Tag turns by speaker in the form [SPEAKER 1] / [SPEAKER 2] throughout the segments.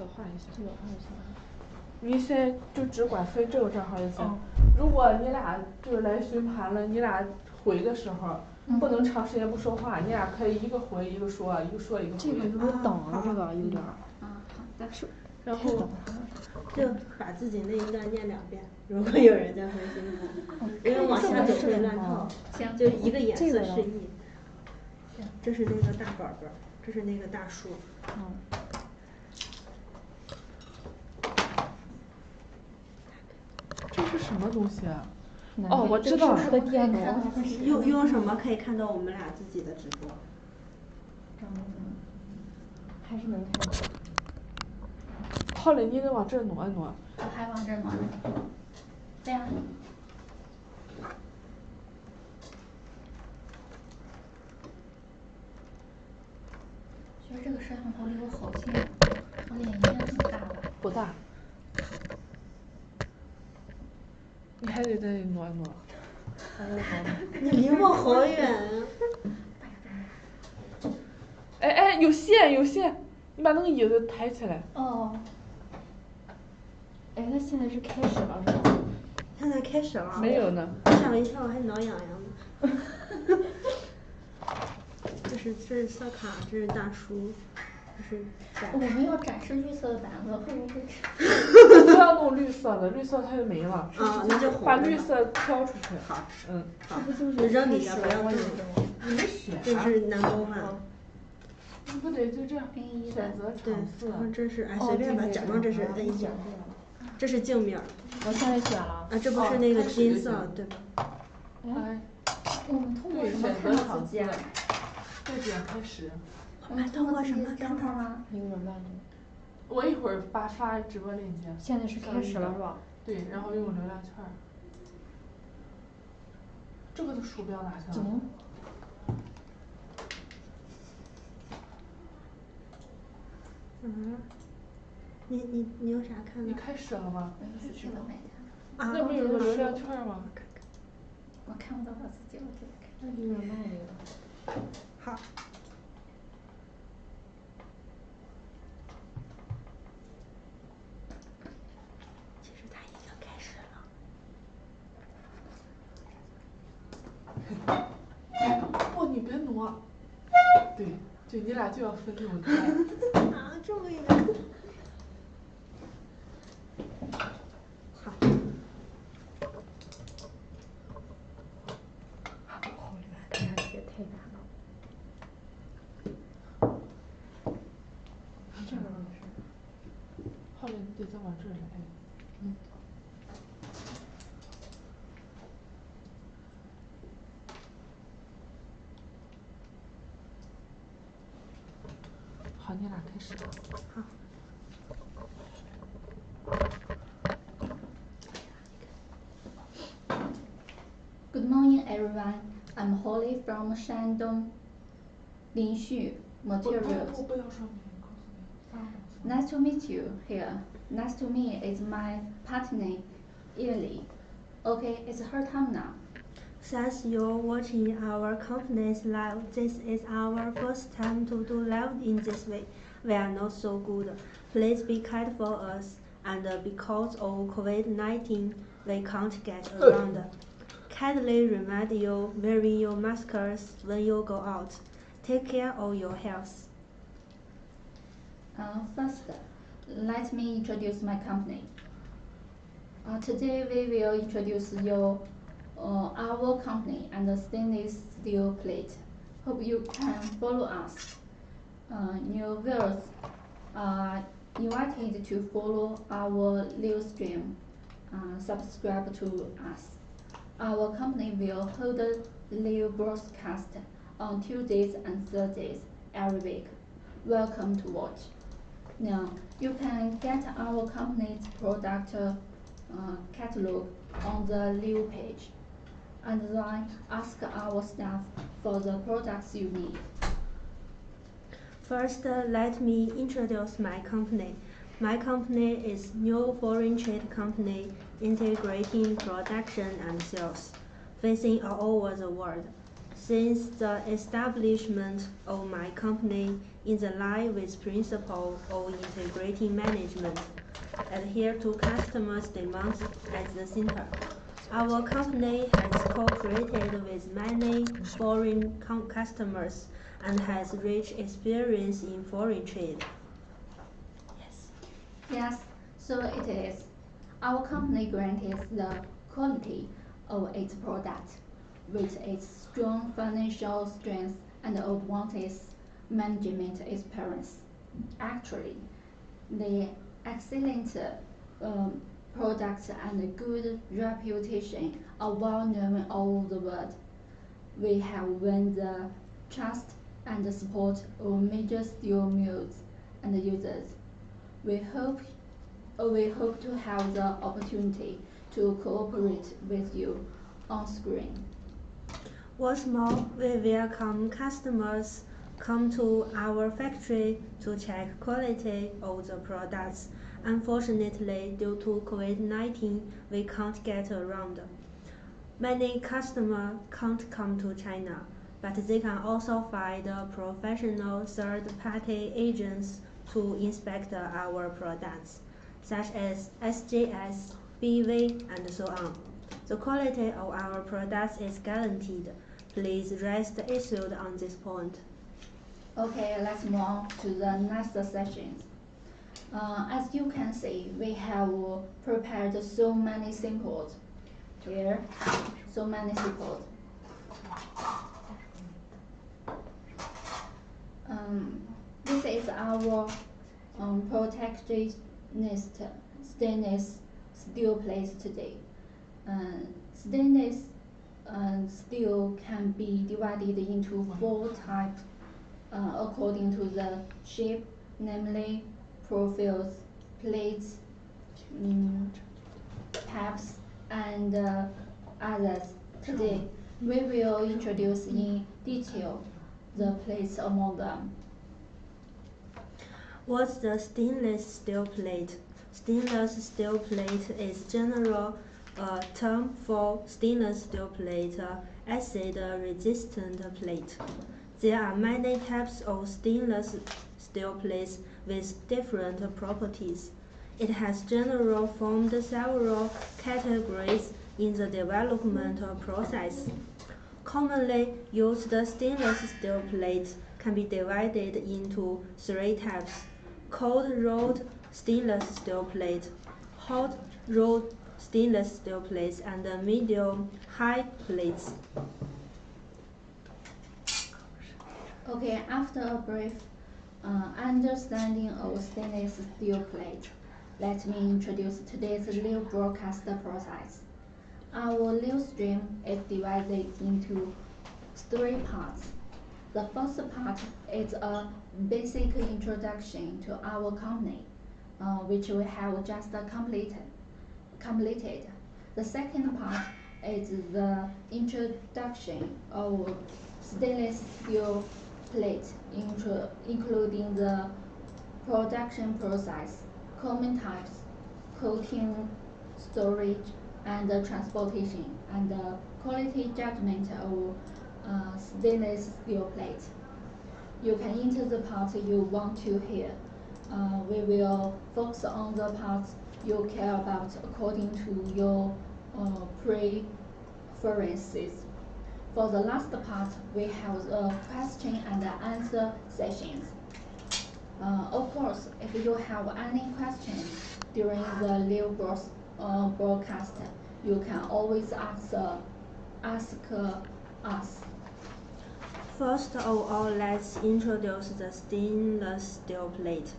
[SPEAKER 1] 换一下。
[SPEAKER 2] 这个换一下。
[SPEAKER 1] 你现在就只管分这个账号就行。如果你俩就是来询盘了，你俩回的时候不能长时间不说话，你俩可以一个回一个说，一个说一个回。
[SPEAKER 2] 这个有点等啊，这个有点。
[SPEAKER 3] 好的。
[SPEAKER 1] 然后
[SPEAKER 4] 就把自己那一段念2遍，如果有人在回询盘，因为往下走会乱套。
[SPEAKER 3] 行，
[SPEAKER 4] 就一个颜色示意。这是那个大宝宝，这是那个大叔。
[SPEAKER 1] 这是什么东西啊？哦，我知道了。
[SPEAKER 4] 用什么可以看到我们俩自己的直播？
[SPEAKER 2] 还是能看到。
[SPEAKER 1] 好嘞，你得往这挪一挪。
[SPEAKER 3] 我还往这挪呢。对呀。其实这个摄像头离我好近，我脸应该这么大吧？
[SPEAKER 1] 不大。你还得再挪一挪。
[SPEAKER 4] 你离我好远啊！
[SPEAKER 1] 哎，有线有线，你把那个椅子抬起来。
[SPEAKER 3] 哦。
[SPEAKER 2] 哎，那现在是开始了是吧？
[SPEAKER 4] 现在开始了。
[SPEAKER 1] 没有呢。
[SPEAKER 4] 吓我一跳，我还挠痒痒呢。这是色卡，这是大叔，这是。
[SPEAKER 3] 我们要展示绿色的板子，会不会？
[SPEAKER 1] 不要弄绿色的，绿色它就没了。
[SPEAKER 4] 那就
[SPEAKER 1] 把绿色挑出去。
[SPEAKER 4] 好。
[SPEAKER 1] 好。
[SPEAKER 4] 你扔底下不要动。
[SPEAKER 1] 你选。
[SPEAKER 4] 这是南宫版。
[SPEAKER 1] 你不得就这样选择场次。
[SPEAKER 4] 这是随便吧，假装这是 A 键。这是镜面。
[SPEAKER 2] 我现在选了。
[SPEAKER 4] 这不是那个金色对吧？
[SPEAKER 1] 哎。
[SPEAKER 3] 我们通过什么看到自己啊？
[SPEAKER 1] 再点开始。
[SPEAKER 3] 我们通过什么看到吗？
[SPEAKER 2] 有点慢。
[SPEAKER 1] 我一会儿发直播链接。
[SPEAKER 2] 现在是开始了是吧？
[SPEAKER 1] 对，然后用流量券。这个的鼠标哪去了？
[SPEAKER 4] 你有啥看的？
[SPEAKER 1] 你开始了吗？
[SPEAKER 3] 那
[SPEAKER 1] 不有个流量券吗？
[SPEAKER 3] 我看不到我自己，我这个看。
[SPEAKER 2] 那有点慢这个。
[SPEAKER 4] 好。其实他已经开始
[SPEAKER 1] 了。不，你别挪。对，你俩就要分这么开。
[SPEAKER 4] 这么远。好。
[SPEAKER 2] 好远，看上去也太远了。这个也是。
[SPEAKER 1] 后来你得再往这儿来。好，你俩开始吧。
[SPEAKER 4] 好。
[SPEAKER 3] Good morning, everyone. I'm Holly from Shandong Tanglu Materials. Nice to meet you here. Nice to meet is my partner, Yili. Okay, it's her time now.
[SPEAKER 4] Thanks you're watching our company's live. This is our first time to do live in this way. We are not so good. Please be kind for us. And because of COVID-19, we can't get around. Kindly remind you wearing your masks when you go out. Take care of your health.
[SPEAKER 3] First, let me introduce my company. Today we will introduce you our company and the stainless steel plate. Hope you can follow us. New viewers are invited to follow our live stream. Subscribe to us. Our company will hold live broadcast on Tuesdays and Thursdays every week. Welcome to watch. Now you can get our company's product catalog on the live page, and then ask our staff for the products you need.
[SPEAKER 4] First, let me introduce my company. My company is new foreign trade company integrating production and sales, facing all over the world. Since the establishment of my company in the line with principle of integrating management, adhere to customers' demands at the center. Our company has cooperated with many foreign customers and has rich experience in foreign trade.
[SPEAKER 3] Yes, so it is. Our company guarantees the quality of its product with its strong financial strength and advanced management experience. Actually, the excellent products and good reputation are well known all over the world. We have won the trust and support of major steel mills and users. We hope to have the opportunity to cooperate with you on screen.
[SPEAKER 4] What's more, we welcome customers come to our factory to check quality of the products. Unfortunately, due to COVID-19, we can't get around. Many customers can't come to China, but they can also find professional third-party agents to inspect our products, such as SGS, BV, and so on. The quality of our products is guaranteed. Please rest assured on this point.
[SPEAKER 3] Okay, let's move on to the next session. As you can see, we have prepared so many samples. Here, so many samples. This is our protectionist stainless steel plate today. Stainless steel can be divided into 4 types according to the shape, namely profiles, plates, tabs, and others. Today, we will introduce in detail the plates among them.
[SPEAKER 4] What's the stainless steel plate? Stainless steel plate is general term for stainless steel plate, acid-resistant plate. There are many types of stainless steel plates with different properties. It has generally formed several categories in the development process. Commonly used stainless steel plates can be divided into 3 types: cold-rolled stainless steel plate, hot-rolled stainless steel plates, and medium-high plates.
[SPEAKER 3] Okay, after a brief understanding of stainless steel plate, let me introduce today's live broadcast process. Our live stream is divided into 3 parts. The first part is a basic introduction to our company, which we have just completed. The second part is the introduction of stainless steel plate, including the production process, common types, coating, storage, and transportation, and the quality judgment of stainless steel plate. You can enter the part you want to hear. We will focus on the parts you care about according to your preferences. For the last part, we have a question and answer sessions. Of course, if you have any questions during the live broadcast, you can always ask us.
[SPEAKER 4] First of all, let's introduce the stainless steel plate.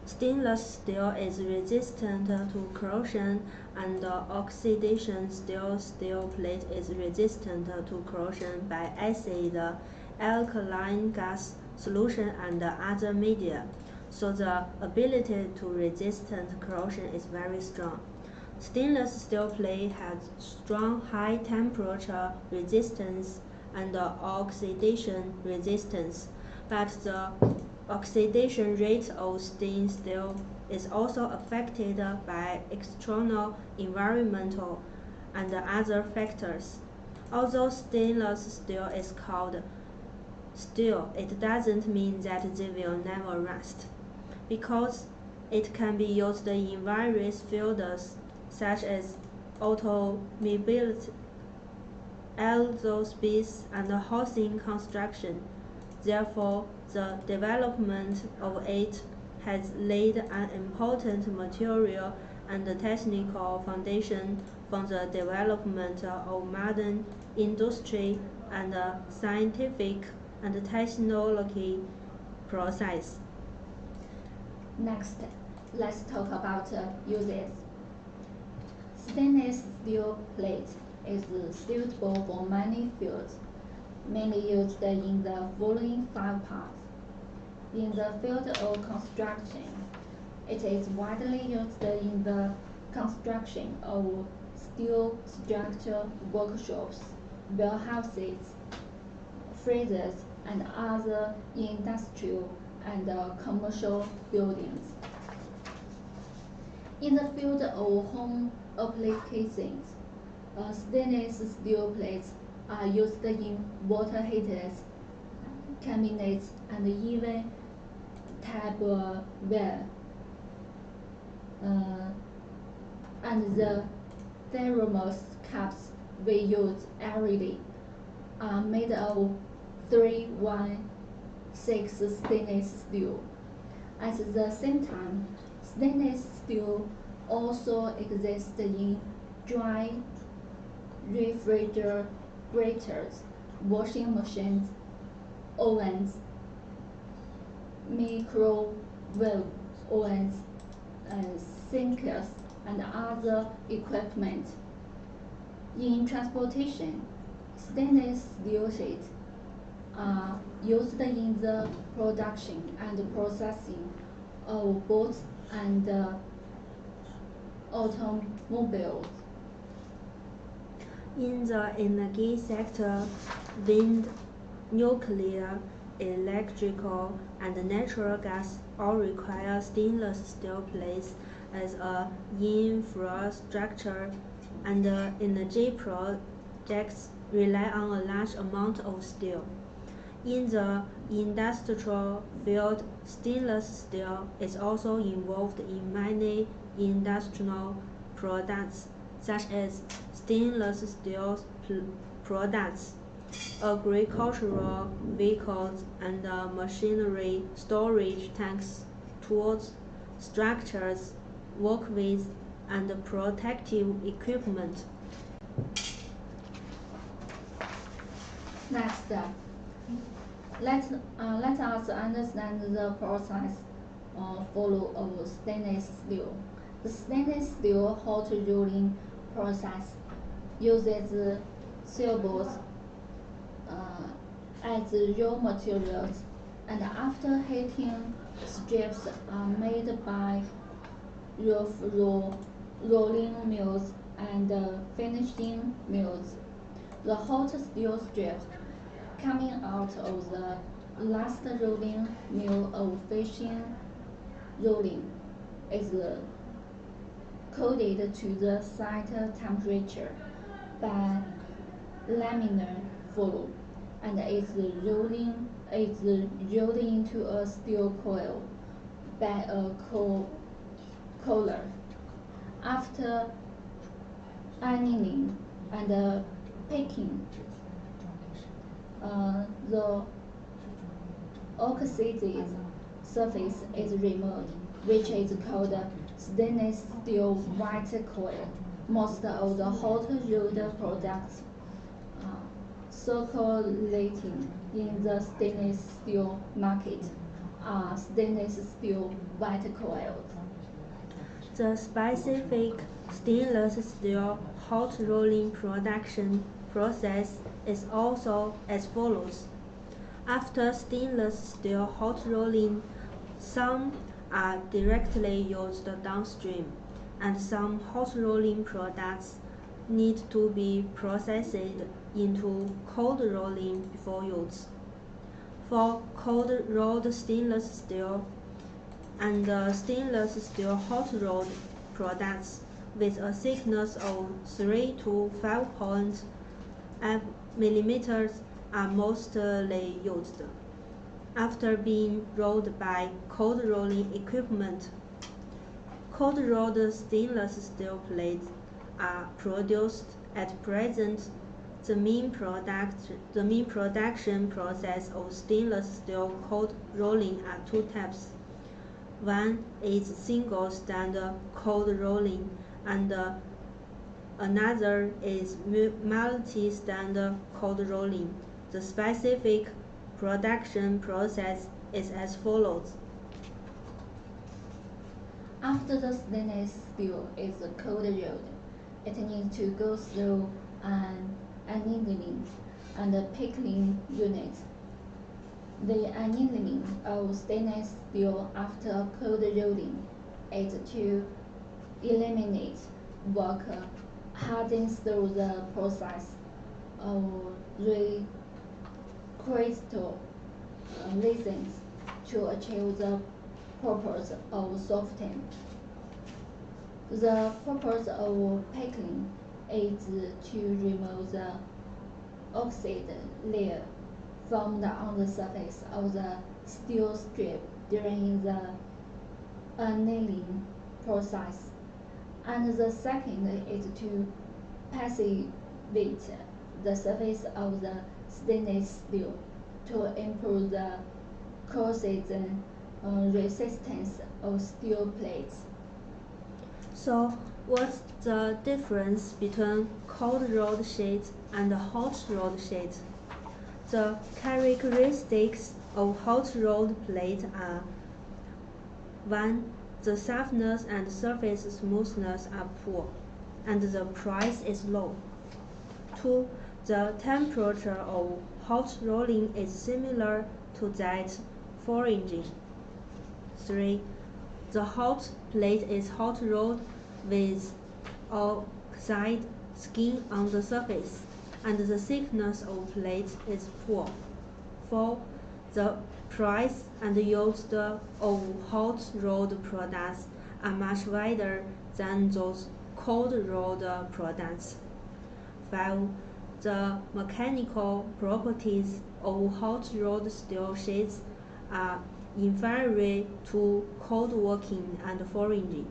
[SPEAKER 4] Stainless steel is resistant to corrosion and oxidation. Steel plate is resistant to corrosion by acid, alkaline gas solution, and other media, so the ability to resist corrosion is very strong. Stainless steel plate has strong high temperature resistance and oxidation resistance, but the oxidation rate of stainless steel is also affected by external environmental and other factors. Although stainless steel is called steel, it doesn't mean that they will never rust, because it can be used in various fields such as automobility, aerospace, and housing construction. Therefore, the development of it has laid an important material and technical foundation for the development of modern industry and scientific and technology process.
[SPEAKER 3] Next, let's talk about uses. Stainless steel plate is suitable for many fields, mainly used in the following 5 parts. In the field of construction, it is widely used in the construction of steel structure workshops, warehouses, freezers, and other industrial and commercial buildings. In the field of home applications, stainless steel plates are used in water heaters, cabinets, and even tableware. And the thermos cups we use every day are made of 316 stainless steel. At the same time, stainless steel also exists in dry refrigerators, washing machines, ovens, microwave ovens, sinks, and other equipment. In transportation, stainless steel sheets are used in the production and processing of boats and automobiles.
[SPEAKER 4] In the energy sector, wind, nuclear, electrical, and natural gas all require stainless steel plates as an infrastructure, and energy projects rely on a large amount of steel. In the industrial field, stainless steel is also involved in many industrial products, such as stainless steel products, agricultural vehicles, and machinery, storage tanks, tools, structures, walkways, and protective equipment.
[SPEAKER 3] Next, let us understand the process follow of stainless steel. The stainless steel hot rolling process uses silver as raw materials, and after heating, strips are made by rolling mills and finishing mills. The hot steel strips coming out of the last rolling mill of finishing rolling is cooled to the site temperature by laminar flow, and is rolling into a steel coil by a collar. After annealing and picking, the oxidized surface is removed, which is called stainless steel white coil. Most of the hot rolled products circulating in the stainless steel market are stainless steel white coils.
[SPEAKER 4] The specific stainless steel hot rolling production process is also as follows. After stainless steel hot rolling, some are directly used downstream, and some hot rolling products need to be processed into cold rolling before use. For cold rolled stainless steel and stainless steel hot rolled products with a thickness of 3 to 5 millimeters are mostly used. After being rolled by cold rolling equipment, cold rolled stainless steel plates are produced at present. The main production process of stainless steel cold rolling are two types. One is single standard cold rolling, and another is multi-standard cold rolling. The specific production process is as follows.
[SPEAKER 3] After the stainless steel is cold rolled, it needs to go through an annealing and pickling unit. The annealing of stainless steel after cold rolling is to eliminate water hardening through the process of recrystallizing to achieve the purpose of softening. The purpose of pickling is to remove the oxide layer formed on the surface of the steel strip during the annealing process, and the second is to passivate the surface of the stainless steel to improve the corrosion resistance of steel plates.
[SPEAKER 4] So, what's the difference between cold rolled sheets and hot rolled sheets? The characteristics of hot rolled plates are: 1. The softness and surface smoothness are poor, and the price is low. 2. The temperature of hot rolling is similar to that foraging. 3. The hot plate is hot rolled with oxide skin on the surface, and the thickness of plate is poor. 4. The price and yield of hot rolled products are much wider than those cold rolled products. 5. The mechanical properties of hot rolled steel sheets are inferior to cold working and foraging,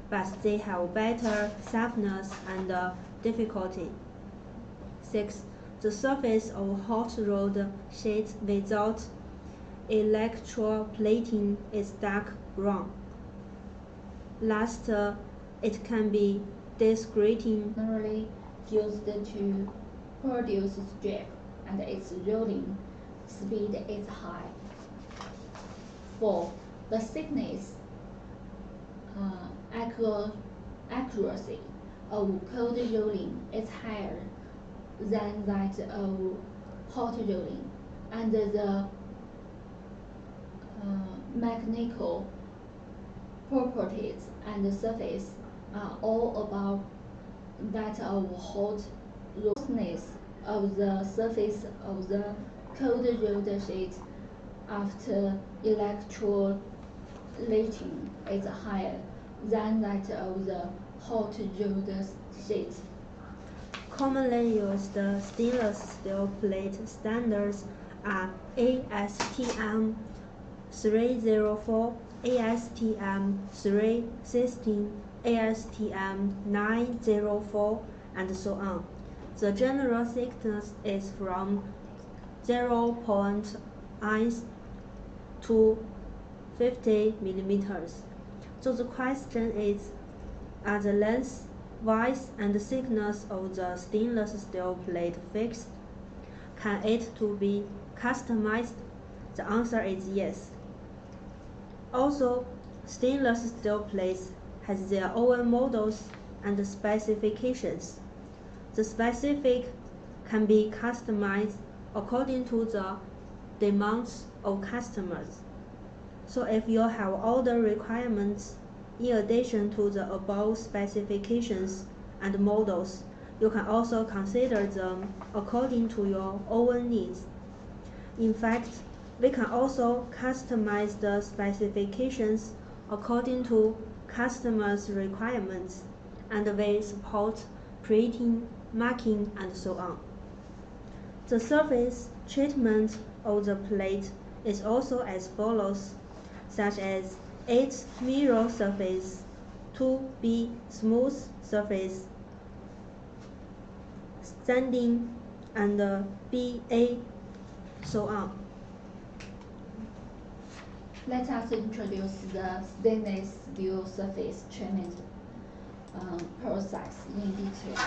[SPEAKER 4] but they have better softness and difficulty. 6. The surface of hot rolled sheets without electroplating is dark brown. Last, it can be discreting.
[SPEAKER 3] Generally used to produce strip, and its rolling speed is high. 4. The thickness, accuracy of cold rolling is higher than that of hot rolling, and the mechanical properties and surface are all above that of hot rollness of the surface of the cold rolled sheet after electroplating is higher than that of the hot rolled sheet.
[SPEAKER 4] Commonly used stainless steel plate standards are ASTM 304, ASTM 316, ASTM 904, and so on. The general thickness is from 0.1 to 50 millimeters. So the question is, are the length, width, and thickness of the stainless steel plate fixed? Can it to be customized? The answer is yes. Also, stainless steel plates has their own models and specifications. The specific can be customized according to the demands of customers. So if you have all the requirements in addition to the above specifications and models, you can also consider them according to your own needs. In fact, we can also customize the specifications according to customers' requirements, and we support printing, marking, and so on. The surface treatment of the plate is also as follows, such as 8 mirror surface, 2B smooth surface, sanding, and BA, so on.
[SPEAKER 3] Let us introduce the stainless steel surface treatment process in detail.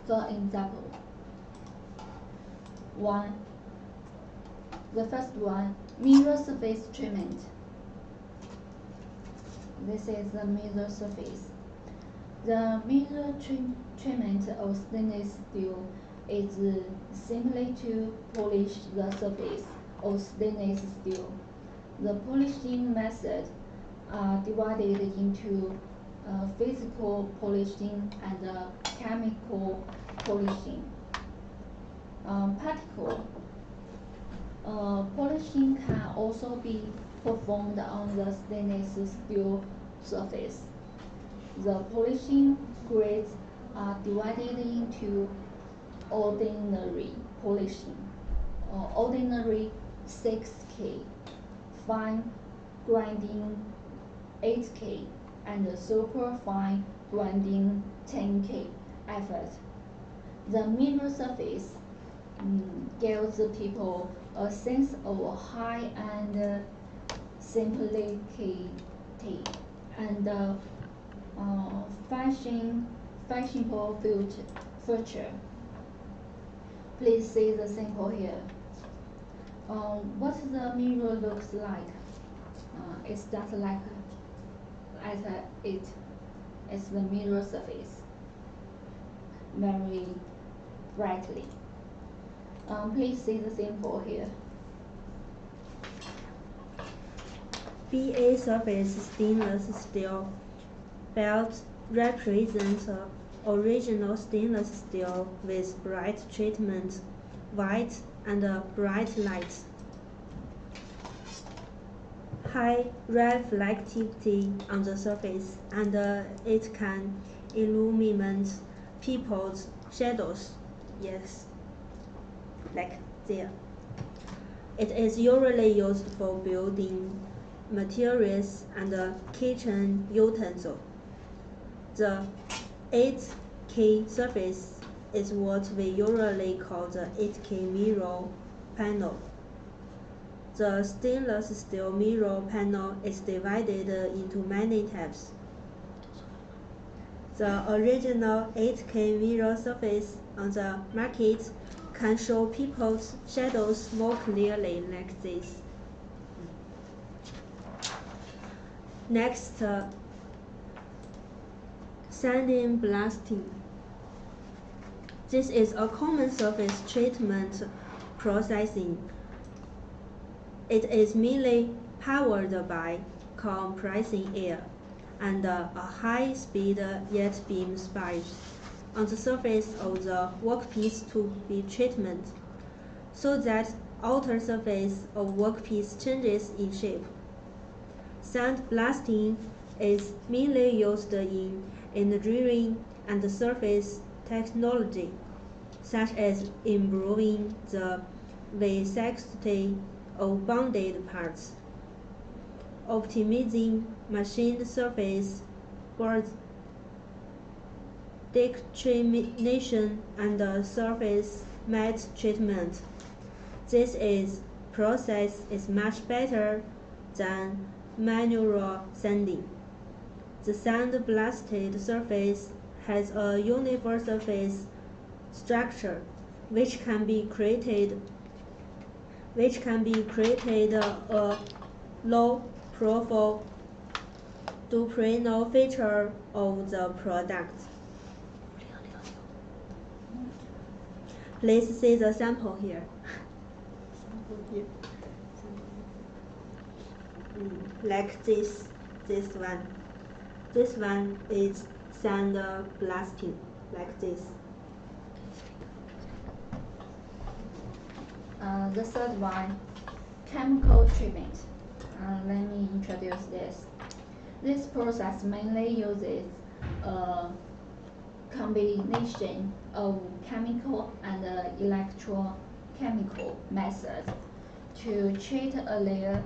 [SPEAKER 3] For example, the first one, mirror surface treatment. This is the mirror surface. The mirror treatment of stainless steel is simply to polish the surface of stainless steel. The polishing methods are divided into physical polishing and chemical polishing. Particle polishing can also be performed on the stainless steel surface. The polishing grades are divided into ordinary polishing, ordinary 6K, fine grinding 8K, and super fine grinding 10K effort. The mirror surface gives people a sense of high-end simplicity and fashionable future. Please see the sample here. What the mirror looks like? It's just like it's the mirror surface, very brightly. Please see the sample here.
[SPEAKER 4] BA surface stainless steel belt represents original stainless steel with bright treatment, white and bright light. High reflectivity on the surface, and it can illuminate people's shadows. Yes, like there. It is usually used for building materials and kitchen utensils. The 8K surface is what we usually call the 8K mirror panel. The stainless steel mirror panel is divided into many types. The original 8K mirror surface on the market can show people's shadows more clearly like this. Next, sanding blasting. This is a common surface treatment processing. It is mainly powered by compressing air and a high-speed jet beam sponge on the surface of the workpiece to be treatment, so that outer surface of workpiece changes in shape. Sand blasting is mainly used in engineering and surface technology, such as improving the viscosity of bonded parts, optimizing machined surface for discrimination and surface matte treatment. This process is much better than manual sanding. The sand-blasted surface has a uniform surface structure, which can be created a low profile duplicate feature of the product. Please see the sample here. Like this one. This one is sand blasting, like this.
[SPEAKER 3] The third one, chemical treatment. Let me introduce this. This process mainly uses a combination of chemical and chemical method to treat a layer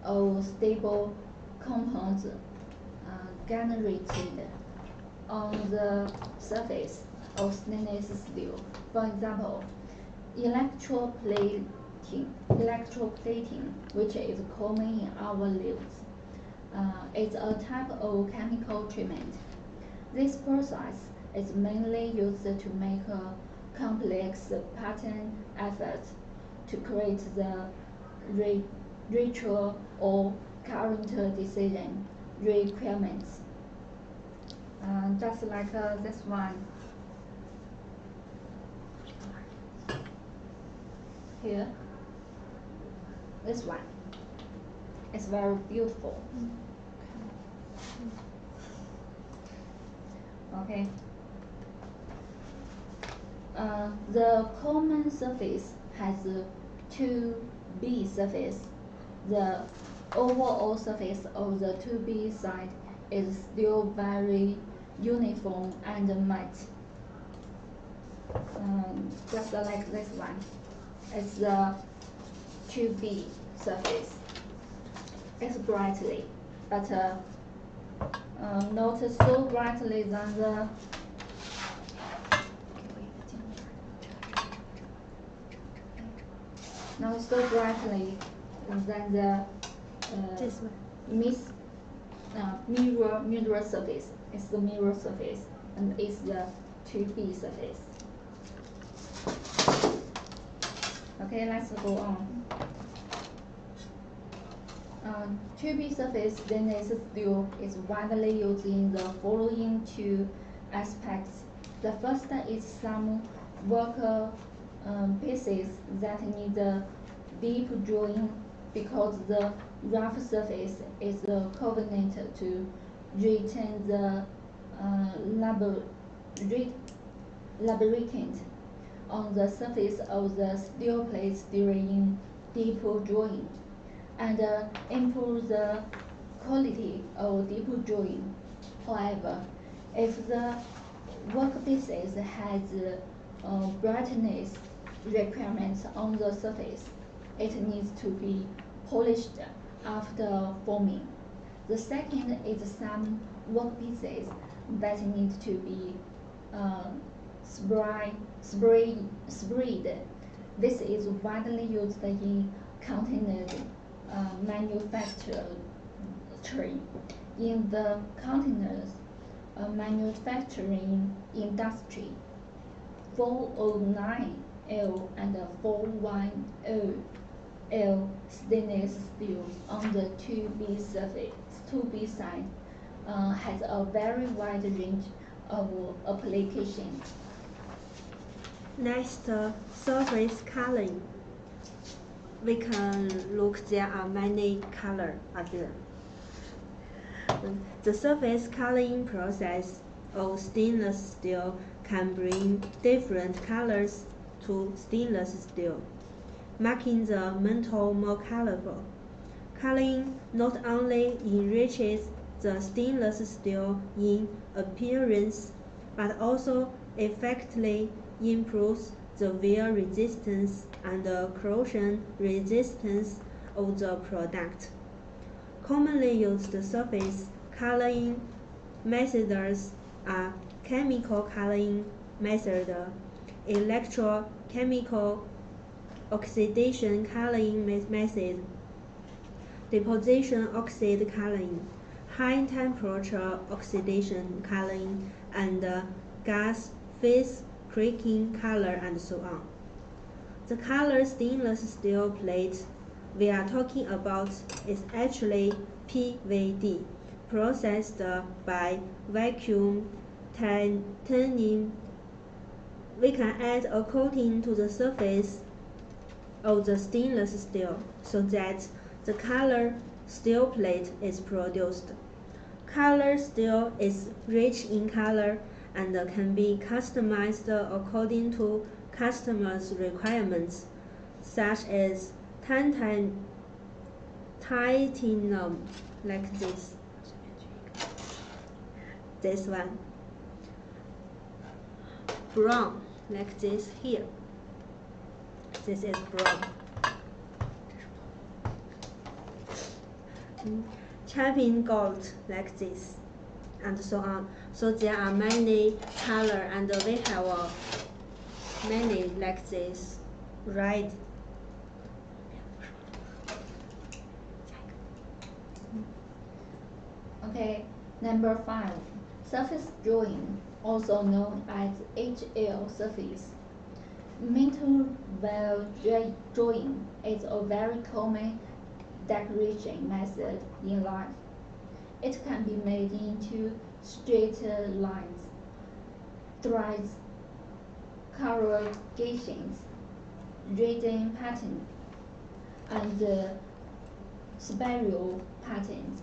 [SPEAKER 3] of stable compounds generated on the surface of stainless steel. For example, electroplating, which is common in our lives, is a type of chemical treatment. This process is mainly used to make a complex pattern effort to create the ritual or current decision requirements. Just like this one. Here, this one. It's very beautiful. Okay. The common surface has 2B surface. The overall surface of the 2B side is still very uniform and matte. Just like this one. It's the 2B surface. It's brightly, but not so brightly than the not so brightly than the mirror surface. It's the mirror surface, and it's the 2B surface. Okay, let's go on. 2B surface stainless steel is widely used in the following two aspects. The first is some work pieces that need deep drawing because the rough surface is convenient to retain the lubricant on the surface of the steel plates during deep drawing, and improve the quality of deep drawing. However, if the workpieces has brightness requirements on the surface, it needs to be polished after forming. The second is some workpieces that need to be sprayed. This is widely used in container manufacturing. In the containers manufacturing industry, 409L and 410L stainless steel on the 2B side has a very wide range of applications.
[SPEAKER 4] Next, surface coloring. We can look there are many colors there. The surface coloring process of stainless steel can bring different colors to stainless steel, making the metal more colorful. Coloring not only enriches the stainless steel in appearance, but also effectively improves the wear resistance and corrosion resistance of the product. Commonly used surface coloring methods are chemical coloring method, electrochemical oxidation coloring method, deposition oxide coloring, high temperature oxidation coloring, and gas phase cracking color, and so on. The color stainless steel plate we are talking about is actually PVD, processed by vacuum turning. We can add a coating to the surface of the stainless steel so that the color steel plate is produced. Color steel is rich in color and can be customized according to customers' requirements, such as titanium, like this one, brown, like this here, This is brown. Champing gold like this, and so on. So there are many color, and we have many like this, red.
[SPEAKER 3] Okay, number 5, surface drawing, also known as HL surface. Mental well drawing is a very common decoration method in life. It can be made into straight lines, threads, corrugations, resin patterns, and spiral patterns.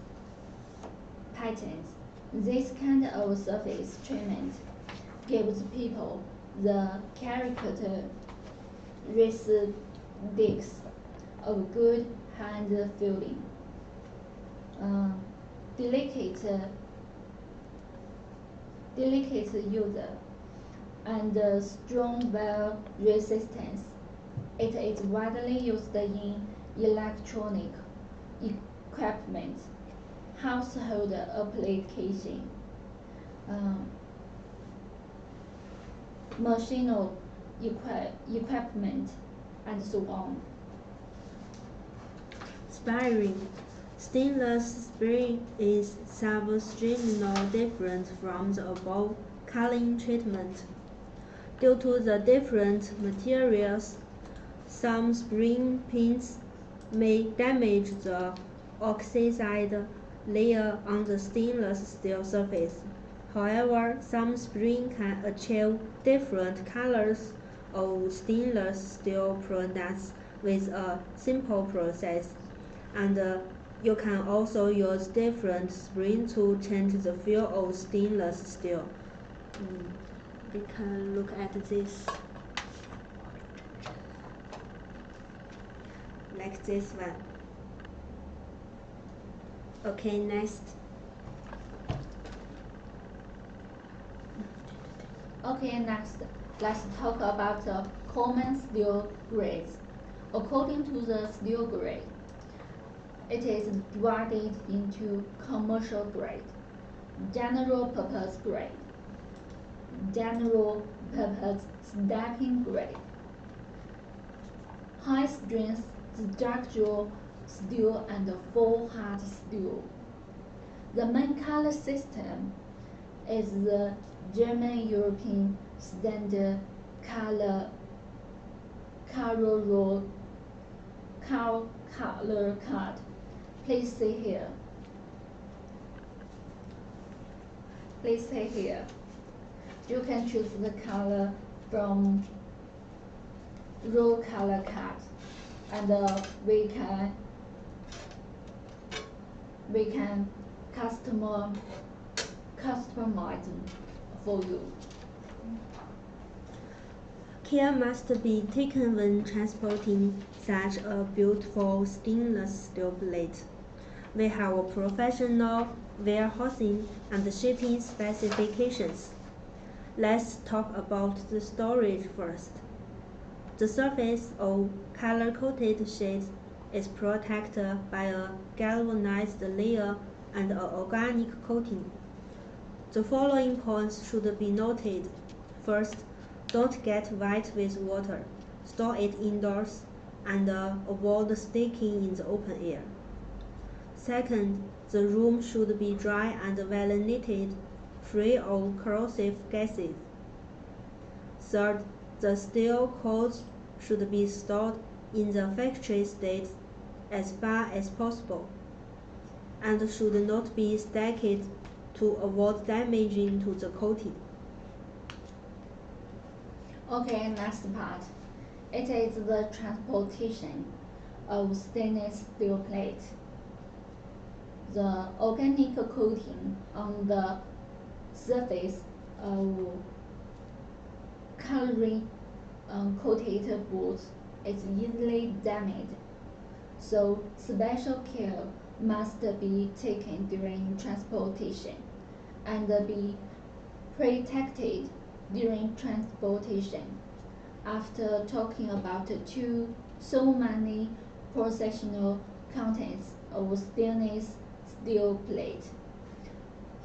[SPEAKER 3] This kind of surface treatment gives people the characteristics of good hand feeling, delicate use, and strong wear resistance. It is widely used in electronic equipment, household application, machinery equipment, and so on.
[SPEAKER 4] Spiring. Stainless steel is substantially different from the above coloring treatment. Due to the different materials, some spring pins may damage the oxide layer on the stainless steel surface. However, some spring can achieve different colors of stainless steel products with a simple process, and you can also use different spring to change the feel of stainless steel. We can look at this, like this one. Okay, next.
[SPEAKER 3] Okay, next, let's talk about the common steel grades. According to the steel grade, it is divided into commercial grade, general purpose grade, general purpose stamping grade, high strength structural steel, and full hard steel. The main color system is the German European standard color card. Please see here. You can choose the color from raw color card, and we can customize for you.
[SPEAKER 4] Care must be taken when transporting such a beautiful stainless steel plate. We have professional warehousing and shipping specifications. Let's talk about the storage first. The surface of color-coated sheet is protected by a galvanized layer and an organic coating. The following points should be noted. First, don't get wet with water. Store it indoors and avoid sticking in the open air. Second, the room should be dry and ventilated, free of corrosive gases. Third, the steel cords should be stored in the factory state as far as possible, and should not be stacked to avoid damaging to the coating.
[SPEAKER 3] Okay, next part. It is the transportation of stainless steel plate. The organic coating on the surface of coloring coated boards is easily damaged, so special care must be taken during transportation and be protected during transportation. after talking about so many processional contents of stainless steel plate.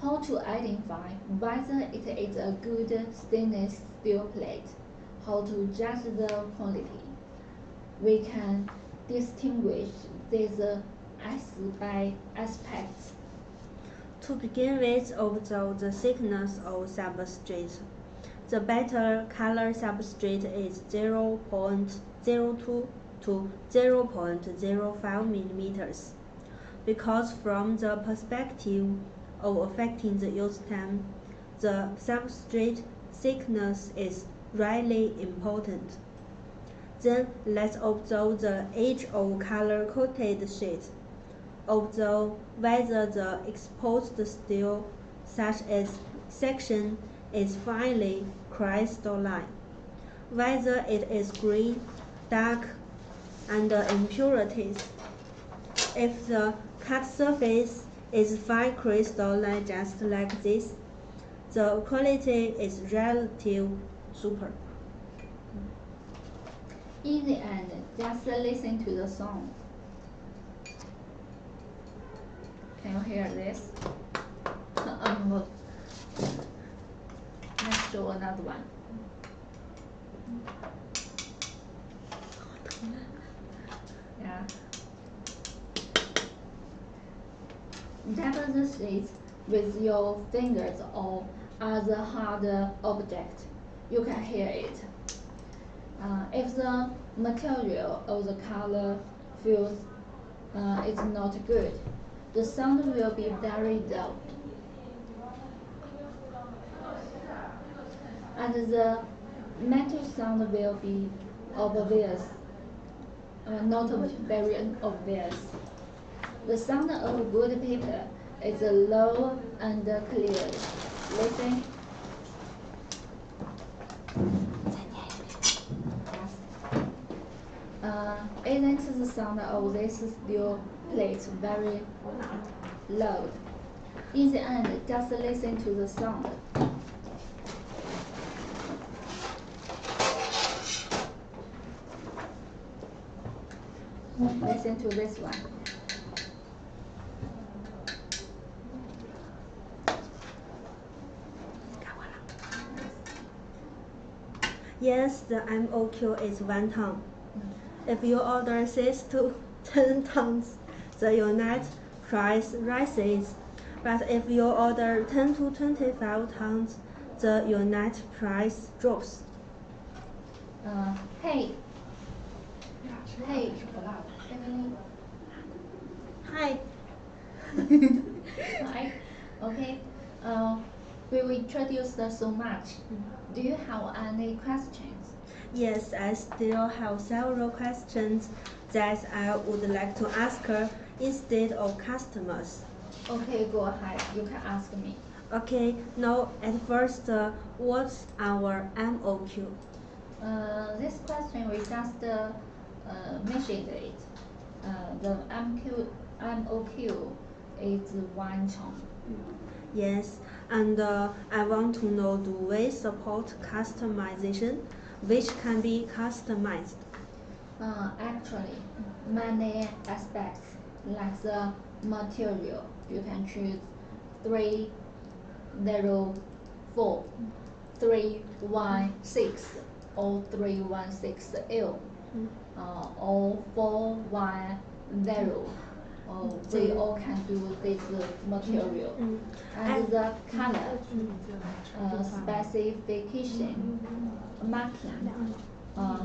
[SPEAKER 3] How to identify whether it is a good stainless steel plate? How to judge the quality? We can distinguish these aspects.
[SPEAKER 4] To begin with, observe the thickness of substrate. The better color substrate is 0.02 to 0.05 millimeters, because from the perspective of affecting the use time, the substrate thickness is really important. Then let's observe the age of color-coated sheet. Observe whether the exposed steel, such as section, is finely crystalline, whether it is green, dark, and impurities. If the cut surface is fine crystalline just like this, the quality is relative super.
[SPEAKER 3] In the end, just listen to the song. Can you hear this? Let's do another one. Yeah. Tap the sheet with your fingers or other hard object. You can hear it. If the material of the color feels is not good, the sound will be very dull. And the metal sound will be obvious, not very obvious. The sound of good paper is low and clear. Listen. Isn't the sound of this steel plate very loud? In the end, just listen to the sound. Listen to this one.
[SPEAKER 4] Yes, the MOQ is 1 ton. If you order 6 to 10 tons, the unit price rises. But if you order 10 to 25 tons, the unit price drops.
[SPEAKER 3] Hey, Emily.
[SPEAKER 4] Hi.
[SPEAKER 3] Hi. Okay. We will introduce so much. Do you have any questions?
[SPEAKER 4] Yes, I still have several questions that I would like to ask her instead of customers.
[SPEAKER 3] Okay, go ahead. You can ask me.
[SPEAKER 4] Okay, now at first, what's our MOQ?
[SPEAKER 3] This question we just mentioned it. The MOQ is 1 ton.
[SPEAKER 4] Yes, and I want to know, do we support customization, which can be customized?
[SPEAKER 3] Actually, many aspects like the material, you can choose 304, 316 or 316L, or 410. We all can do this material. And the color, specification, marking,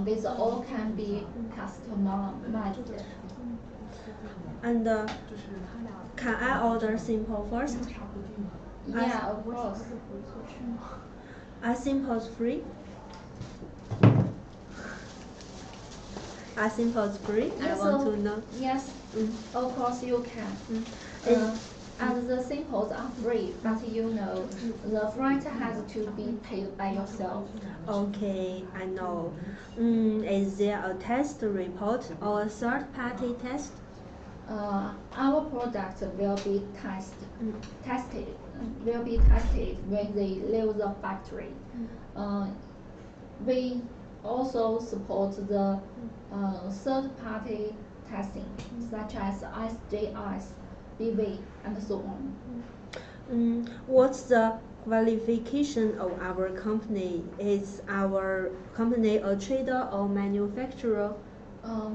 [SPEAKER 3] these all can be customized.
[SPEAKER 4] And can I order simple first?
[SPEAKER 3] Yeah, of course.
[SPEAKER 4] Are simples free? Are simples free?
[SPEAKER 3] Yes,
[SPEAKER 4] I want to know.
[SPEAKER 3] Yes, of course you can. And the samples are free, but you know, the freight has to be paid by yourself.
[SPEAKER 4] Okay, I know. Is there a test report or a third-party test?
[SPEAKER 3] Our products will be tested when they leave the factory. We also support the third-party testing, such as SJIs, BV, and so on.
[SPEAKER 4] What's the qualification of our company? Is our company a trader or manufacturer?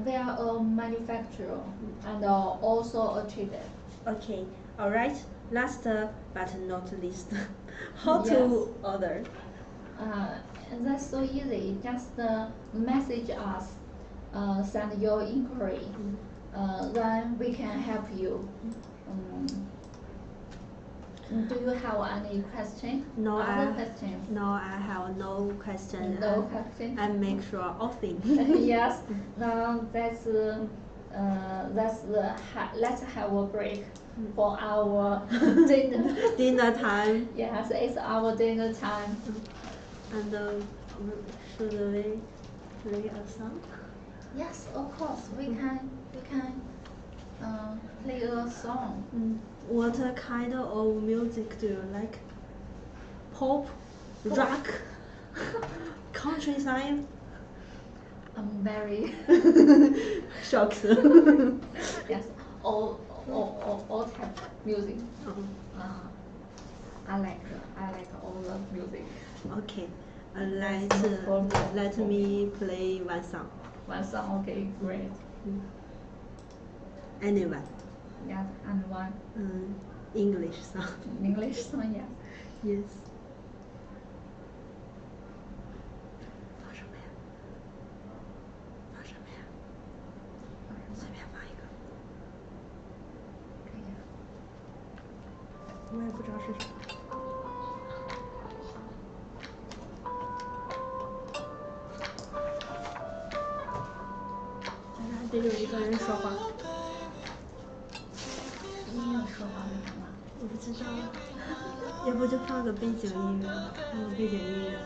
[SPEAKER 3] We are a manufacturer and also a trader.
[SPEAKER 4] Okay, alright. Last but not least, how
[SPEAKER 3] Yes.
[SPEAKER 4] to order?
[SPEAKER 3] That's so easy. Just message us, send your inquiry, then we can help you. Do you have any question?
[SPEAKER 4] No,
[SPEAKER 3] Other questions?
[SPEAKER 4] No, I have no question.
[SPEAKER 3] No question.
[SPEAKER 4] I make sure often.
[SPEAKER 3] Yes. Now let's have a break for our dinner.
[SPEAKER 4] Dinner time.
[SPEAKER 3] Yes, it's our dinner time.
[SPEAKER 4] And should we play a song?
[SPEAKER 3] Yes, of course. We can play a song.
[SPEAKER 4] What kind of music do you like? Pop, rock, countryside?
[SPEAKER 3] I'm very
[SPEAKER 4] Shocked.
[SPEAKER 3] yes, all type music. I like all the music.
[SPEAKER 4] Okay, let me play one song.
[SPEAKER 3] One song, okay, great.
[SPEAKER 4] Anyone?
[SPEAKER 3] Yes, and one
[SPEAKER 4] English song.
[SPEAKER 3] English song, yes.
[SPEAKER 4] Yes. 放什么呀？放什么呀？随便放一个。
[SPEAKER 3] 可以啊。
[SPEAKER 4] 我也不知道是什么。还得有一个人说话。
[SPEAKER 3] 音乐说话为什么？
[SPEAKER 4] 我不知道，要不就放个背景音乐，放个背景音乐。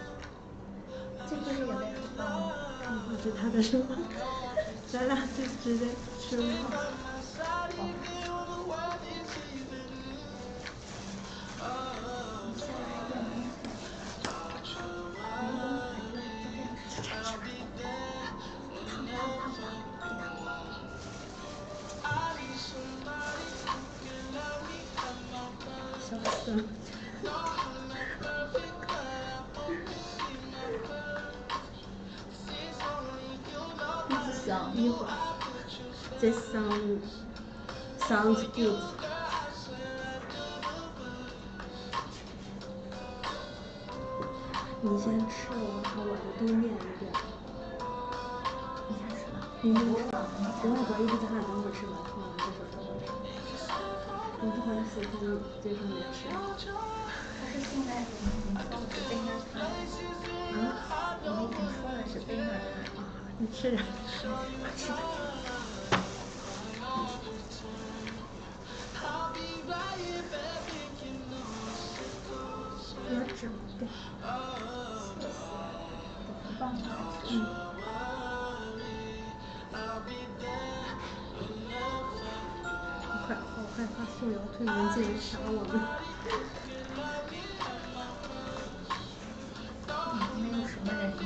[SPEAKER 3] 这不是也在说话吗？
[SPEAKER 4] 就他在说话，咱俩就直接说话。小声。一会儿。This sounds good. 你先吃，我把我的都念一遍。
[SPEAKER 3] 你先吃吧。
[SPEAKER 4] 我外边一直在那等会儿吃完，我们再说等会儿吃。我不好意思在你这上面吃。
[SPEAKER 3] 他是现在我们已经说的是dinner time。我们已经说的是dinner time。
[SPEAKER 4] 你吃点。
[SPEAKER 3] 吃吧。
[SPEAKER 4] 要吃吗？对。
[SPEAKER 3] 很棒的。
[SPEAKER 4] 好害怕素瑶推门进来杀我们。
[SPEAKER 3] 没有什么人呢。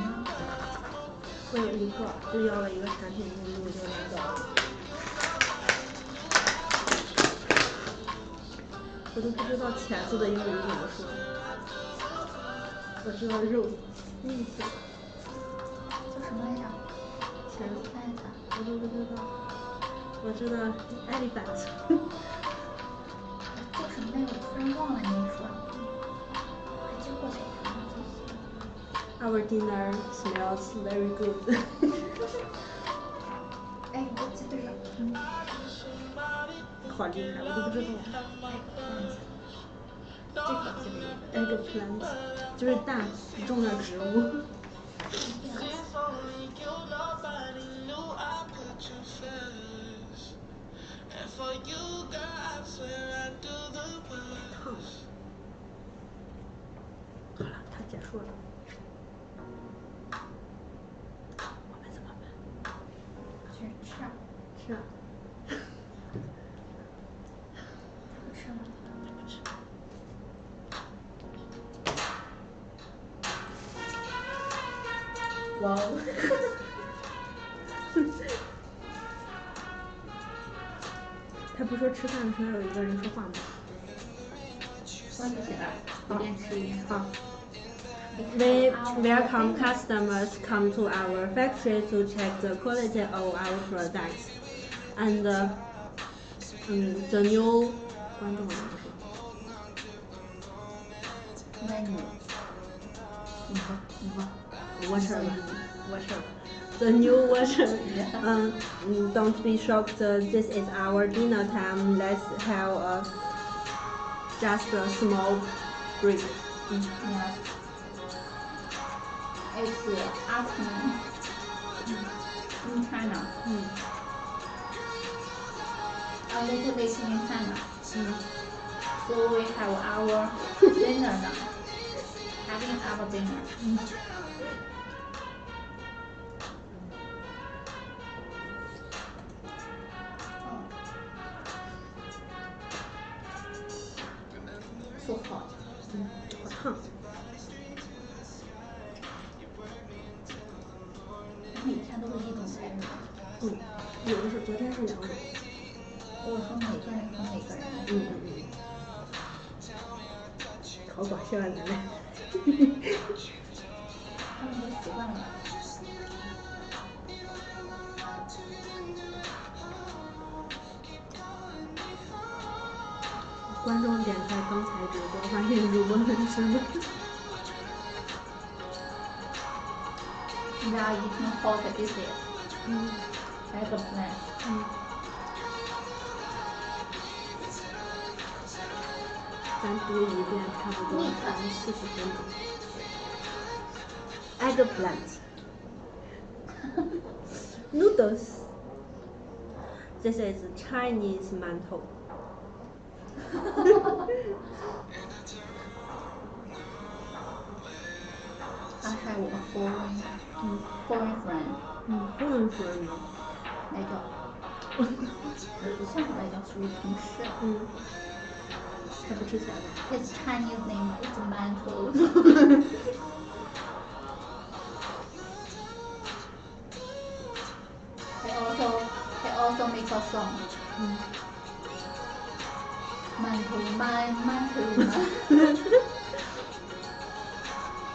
[SPEAKER 4] 我有一个，就要了一个产品目录就拿走了。我都不知道茄子的英语怎么说。我知道肉，meat。
[SPEAKER 3] 叫什么来着？茄子。
[SPEAKER 4] 我都不知道。我知道 elephant。
[SPEAKER 3] 叫什么来着？我突然忘了你说。还记过谁呀
[SPEAKER 4] ？Our dinner smells very good.
[SPEAKER 3] 哎，我记对了。
[SPEAKER 4] 好厉害，我都不知道。
[SPEAKER 3] 这个记得有。
[SPEAKER 4] Eggplant 就是蛋，种的植物。好了，它结束了。我们怎么办？
[SPEAKER 3] 去吃啊。
[SPEAKER 4] 吃啊。
[SPEAKER 3] 不吃吗？
[SPEAKER 4] 不吃。
[SPEAKER 3] Wow.
[SPEAKER 4] 他不说吃饭的时候有一个人说话吗？
[SPEAKER 3] 说就行了，随便吃一点。
[SPEAKER 4] 好。We welcome customers come to our factory to check the quality of our products, and the new 观众怎么说
[SPEAKER 3] menu.
[SPEAKER 2] 你吧
[SPEAKER 4] ？Water.
[SPEAKER 2] Water.
[SPEAKER 4] The new water. Don't be shocked. This is our dinner time. Let's have just a small break.
[SPEAKER 3] Yeah. It's afternoon in China. A little bit in China. So we have our dinner now. Having our dinner. 说好。
[SPEAKER 4] 好烫。
[SPEAKER 3] 每天都是一种菜是吧？
[SPEAKER 4] 有的是昨天是2种。
[SPEAKER 3] 我说每个人和每个人。
[SPEAKER 4] 好搞笑啊咱们。
[SPEAKER 3] 他们都习惯了。
[SPEAKER 4] 观众点开刚才直播，发现主播很吃了。
[SPEAKER 3] We are eating hot dishes. Eggplant.
[SPEAKER 4] 咱读一遍，差不多40分钟。Eggplant. Noodles. This is Chinese mantou.
[SPEAKER 3] 他还有我 foreign friend.
[SPEAKER 4] foreign friend.
[SPEAKER 3] 来叫，不算来叫，属于同事。
[SPEAKER 4] 他不吃起来吗
[SPEAKER 3] His Chinese name is Mantou. He also makes a song. Mantou, Mantou.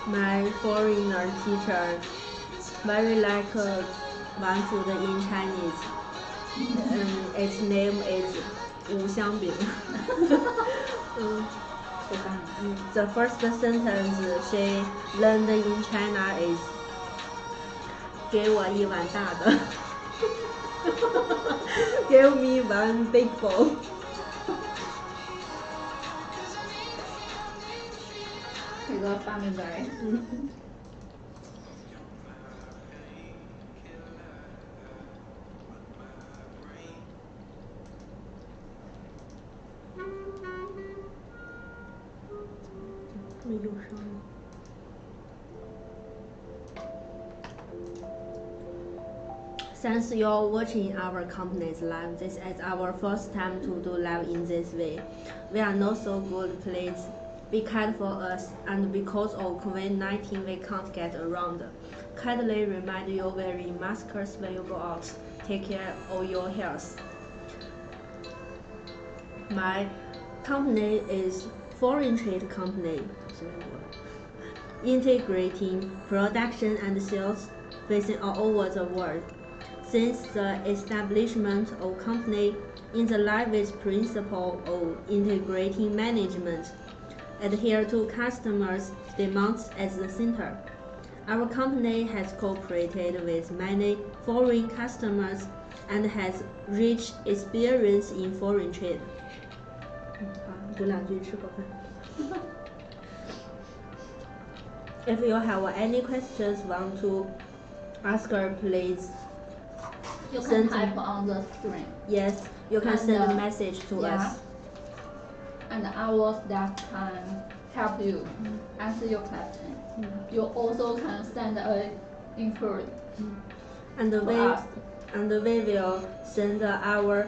[SPEAKER 4] My foreigner teacher very like one food in Chinese. Its name is 五香饼。The first sentence she learned in China is 给我一碗大的。Give me one big bowl.
[SPEAKER 3] 这个发明的人。
[SPEAKER 4] 这么忧伤吗？Thanks you're watching our company's live. This is our first time to do live in this way. We are not so good. Please be kind for us, and because of COVID-19 we can't get around. Kindly remind you wearing masks when you go out. Take care of your health. My company is foreign trade company, integrating production and sales facing all over the world. Since the establishment of company in the line with principle of integrating management, adhere to customers' demands as the center. Our company has cooperated with many foreign customers and has rich experience in foreign trade. 好，读两句吃口饭。If you have any questions want to ask her, please.
[SPEAKER 3] You can type on the screen.
[SPEAKER 4] Yes, you can send a message to us.
[SPEAKER 3] And our staff can help you answer your question. You also can send an inquiry.
[SPEAKER 4] And we will send our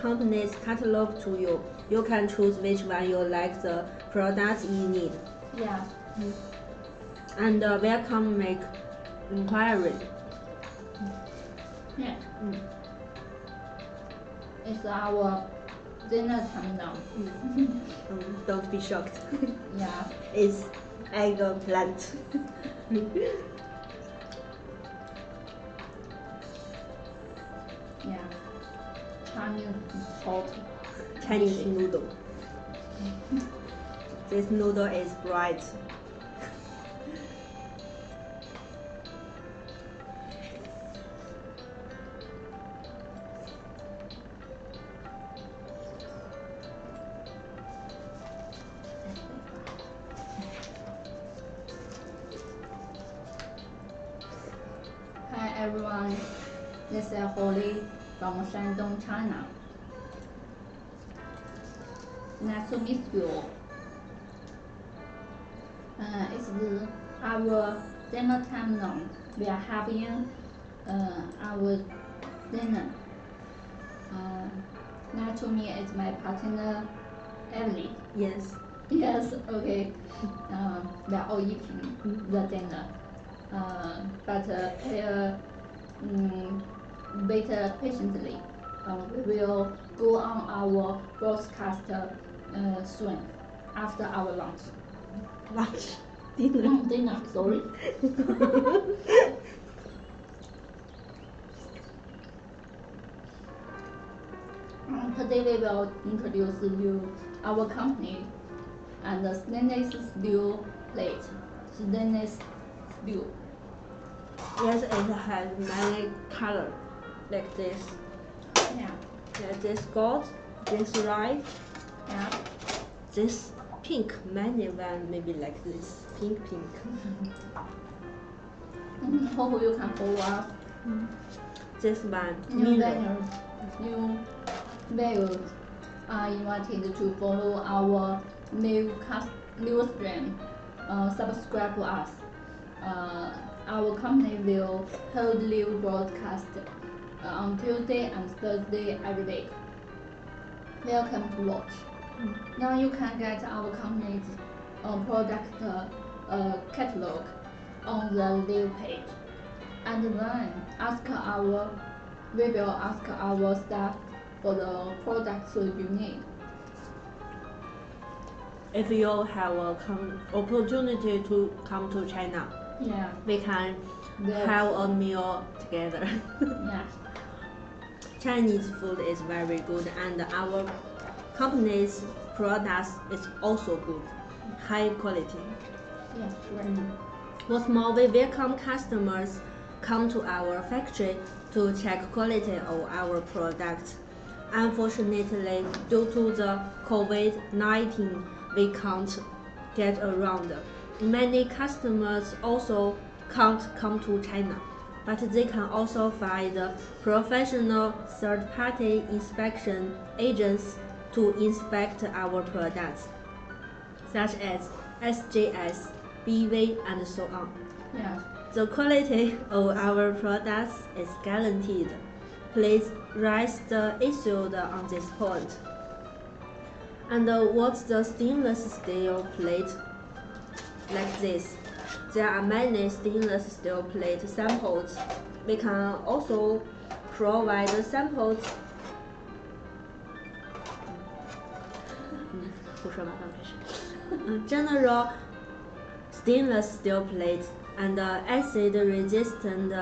[SPEAKER 4] company's catalog to you. You can choose which one you like the products you need.
[SPEAKER 3] Yeah.
[SPEAKER 4] and welcome make inquiry.
[SPEAKER 3] Yeah. It's our dinner time now.
[SPEAKER 4] Don't be shocked.
[SPEAKER 3] Yeah.
[SPEAKER 4] It's eggplant.
[SPEAKER 3] Yeah. Chinese hot.
[SPEAKER 4] Chinese noodle. This noodle is bright.
[SPEAKER 3] Hi everyone, this is Holly from Shandong, China. Nice to meet you. It's our dinner time now. We are having our dinner. Nice to meet is my partner, Emily.
[SPEAKER 4] Yes.
[SPEAKER 3] Yes, okay. We are all eating the dinner. But wait patiently. We will go on our broadcast soon after our lunch.
[SPEAKER 4] Lunch. Dinner.
[SPEAKER 3] Dinner, sorry. Today we will introduce you our company and the stainless steel plate. Stainless steel.
[SPEAKER 4] Yes, it has many colors like this.
[SPEAKER 3] Yeah.
[SPEAKER 4] Yeah, this gold, this red,
[SPEAKER 3] Yeah.
[SPEAKER 4] this pink. Many one maybe like this pink.
[SPEAKER 3] Hope you can follow us.
[SPEAKER 4] This one
[SPEAKER 3] New
[SPEAKER 4] mirror.
[SPEAKER 3] viewers are invited to follow our new stream. Subscribe to us. Our company will hold live broadcast on Tuesday and Thursday every week. Welcome to watch. Now you can get our company's product catalog on the live page, and then we will ask our staff for the products you need.
[SPEAKER 4] If you have a opportunity to come to China,
[SPEAKER 3] Yeah.
[SPEAKER 4] we can
[SPEAKER 3] Yes.
[SPEAKER 4] have a meal together.
[SPEAKER 3] Yeah.
[SPEAKER 4] Chinese food is very good, and our company's products is also good, high quality.
[SPEAKER 3] Yes. Right.
[SPEAKER 4] What's more, we welcome customers come to our factory to check quality of our products. Unfortunately, due to the COVID-19, we can't get around. Many customers also can't come to China, but they can also find professional third-party inspection agents to inspect our products, such as SGS, BV, and so on.
[SPEAKER 3] Yeah.
[SPEAKER 4] The quality of our products is guaranteed. Please rest assured on this point. And what's the stainless steel plate like this? There are many stainless steel plate samples. We can also provide samples. General stainless steel plate and acid-resistant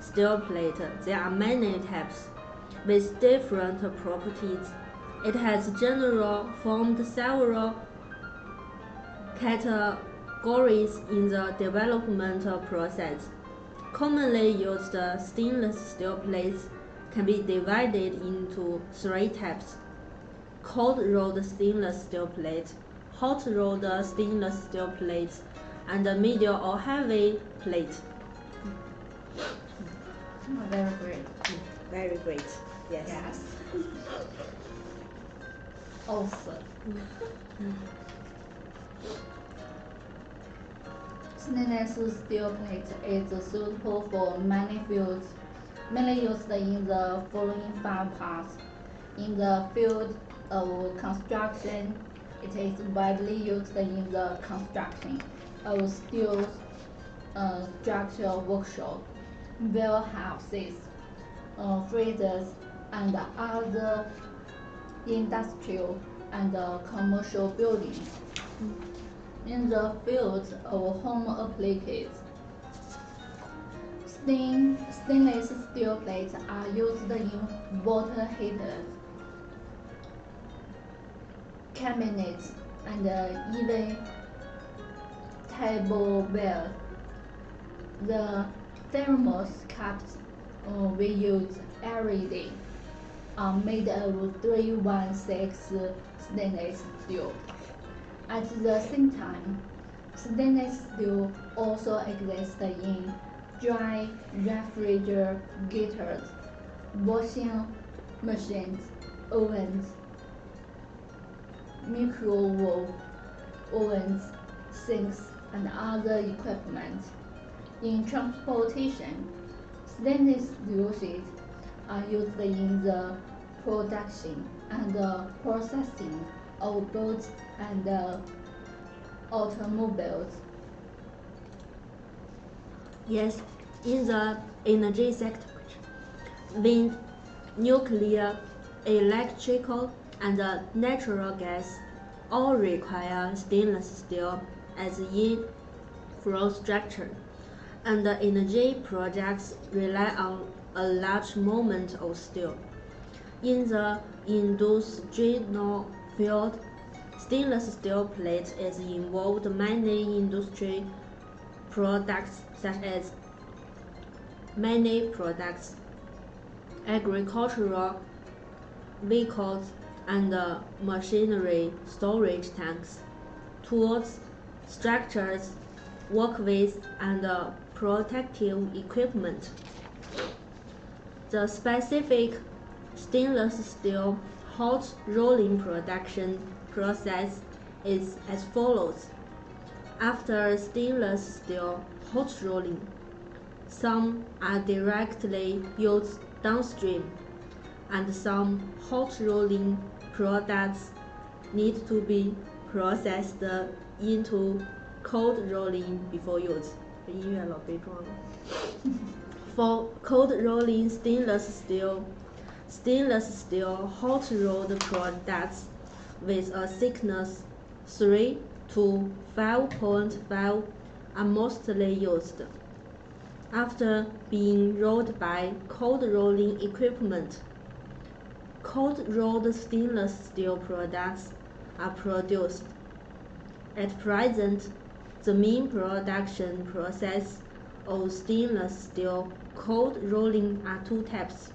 [SPEAKER 4] steel plate. There are many types with different properties. It has generally formed several categories in the development process. Commonly used stainless steel plates can be divided into three types: cold-rolled stainless steel plate, hot-rolled stainless steel plates, and medium or heavy plate.
[SPEAKER 3] Very great.
[SPEAKER 4] Very great. Yes.
[SPEAKER 3] Yes. Awesome. Stainless steel plate is suitable for many fields, mainly used in the following 5 parts. In the field of construction, it is widely used in the construction of steel structure workshop, warehouses, freezers, and other industrial and commercial buildings. In the field of home appliances, stainless steel plates are used in water heaters, cabinets, and even tableware. The thermos cups we use every day are made of 316 stainless steel. At the same time, stainless steel also exists in dry refrigerators, washing machines, ovens, microwave ovens, sinks, and other equipment. In transportation, stainless steel sheets are used in the production and processing of boats and automobiles.
[SPEAKER 4] Yes, in the energy sector, wind, nuclear, electrical, and natural gas all require stainless steel as infrastructure, and energy projects rely on a large amount of steel. In the industrial field, stainless steel plate is involved in many industry products such as agricultural vehicles and machinery, storage tanks, tools, structures, walkways, and protective equipment. The specific stainless steel hot rolling production process is as follows. After stainless steel hot rolling, some are directly used downstream, and some hot rolling products need to be processed into cold rolling before use. 这音乐老悲壮了。For cold rolling stainless steel hot rolled products with a thickness 3 to 5.5 are mostly used. After being rolled by cold rolling equipment, cold rolled stainless steel products are produced. At present, the main production process of stainless steel cold rolling are two types: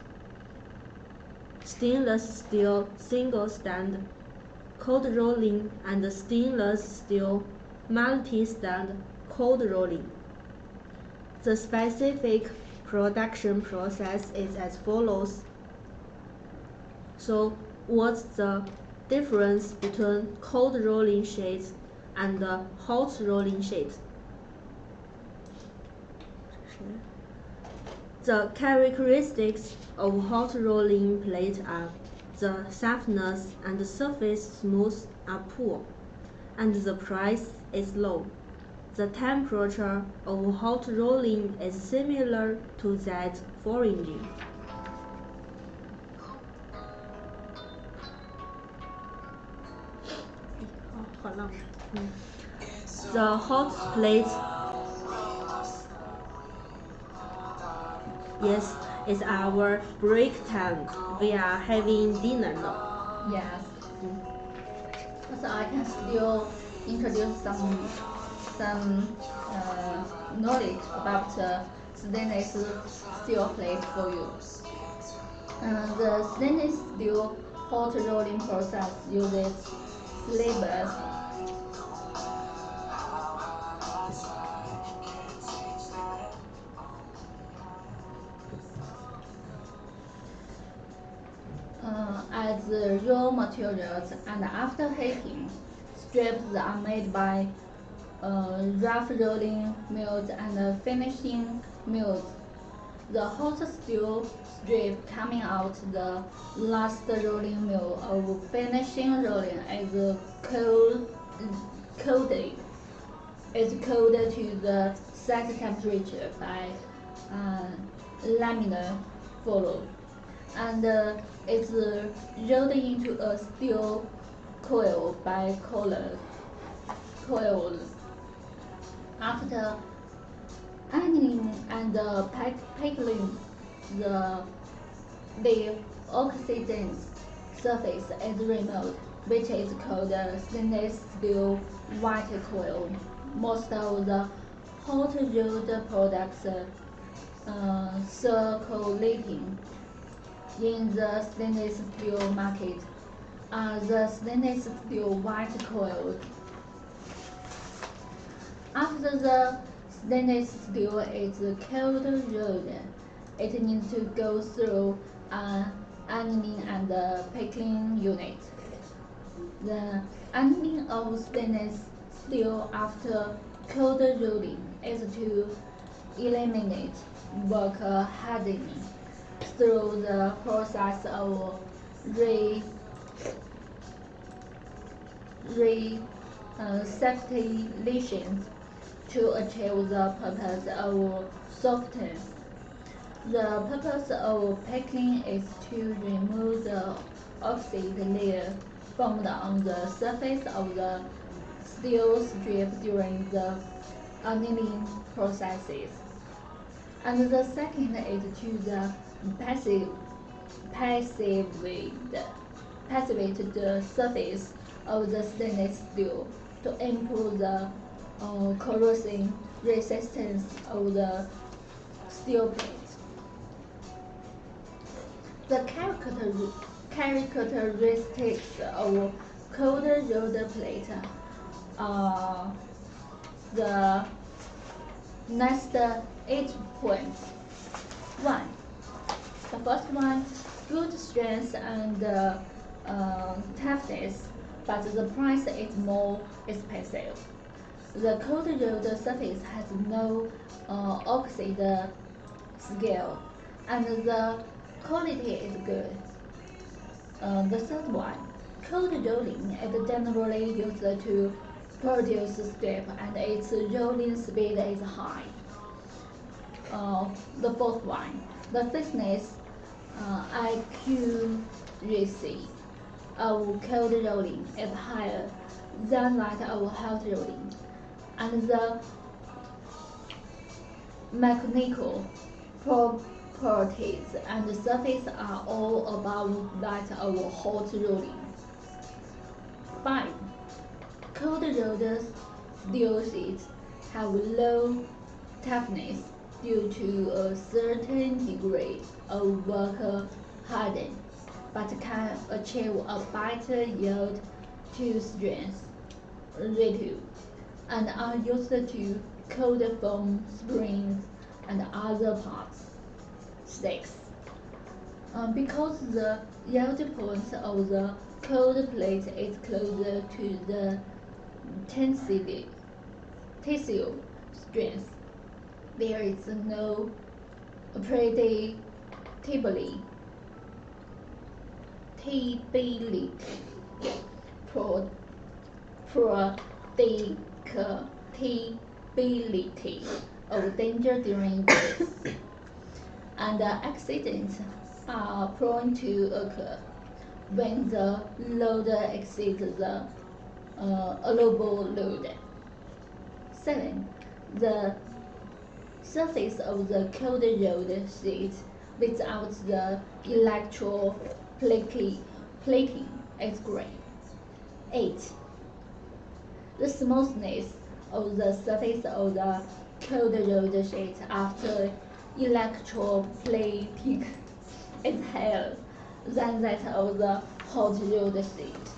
[SPEAKER 4] stainless steel single stand cold rolling and stainless steel multi-stand cold rolling. The specific production process is as follows. So, what's the difference between cold rolling sheets and hot rolling sheets? The characteristics of hot rolling plate are the softness and the surface smooth are poor, and the price is low. The temperature of hot rolling is similar to that for engine. The hot plate, yes, it's our break time. We are having dinner now.
[SPEAKER 3] Yes. So I can still introduce some knowledge about stainless steel plate for you. The stainless steel hot rolling process uses slabs. As raw materials, and after heating, strips are made by rough rolling mills and finishing mills. The hot steel strip coming out the last rolling mill of finishing rolling is coated. is cooled to the set temperature by laminar flow, and it's rolled into a steel coil by coil. After annealing and pickling, the oxidant surface is removed, which is called stainless steel white coil. Most of the hot rolled products circulating in the stainless steel market are the stainless steel white coil. After the stainless steel is cold rolled, it needs to go through an annealing and pickling unit. The annealing of stainless steel after cold rolling is to eliminate work hardening through the process of receptillation to achieve the purpose of softness. The purpose of pickling is to remove the oxide layer formed on the surface of the steel strip during the annealing processes. And the second is to the passivate the surface of the stainless steel to improve the corrosion resistance of the steel plate. The characteristics of cold rolled plate are the next 8 points. 1. The first one, good strength and toughness, but the price is more expensive. The cold rolled surface has no oxide scale, and the quality is good. The third one, cold rolling is generally used to produce strip, and its rolling speed is high. The fourth one, the thickness, accuracy of cold rolling is higher than that of hot rolling, and the mechanical properties and surface are all above that of hot rolling. 5. Cold rolled steel sheets have low toughness due to a certain degree of work hardening, but can achieve a better yield to strength ratio, and are used to cold foam springs and other parts. 6. Because the yield point of the cold plate is closer to the tensile strength, there is no predictability of danger during this, and accidents are prone to occur when the load exceeds the allowable load. 7. The surface of the cold rolled sheet without the electroplating is gray. 8. The smoothness of the surface of the cold rolled sheet after electroplating is higher than that of the hot rolled sheet.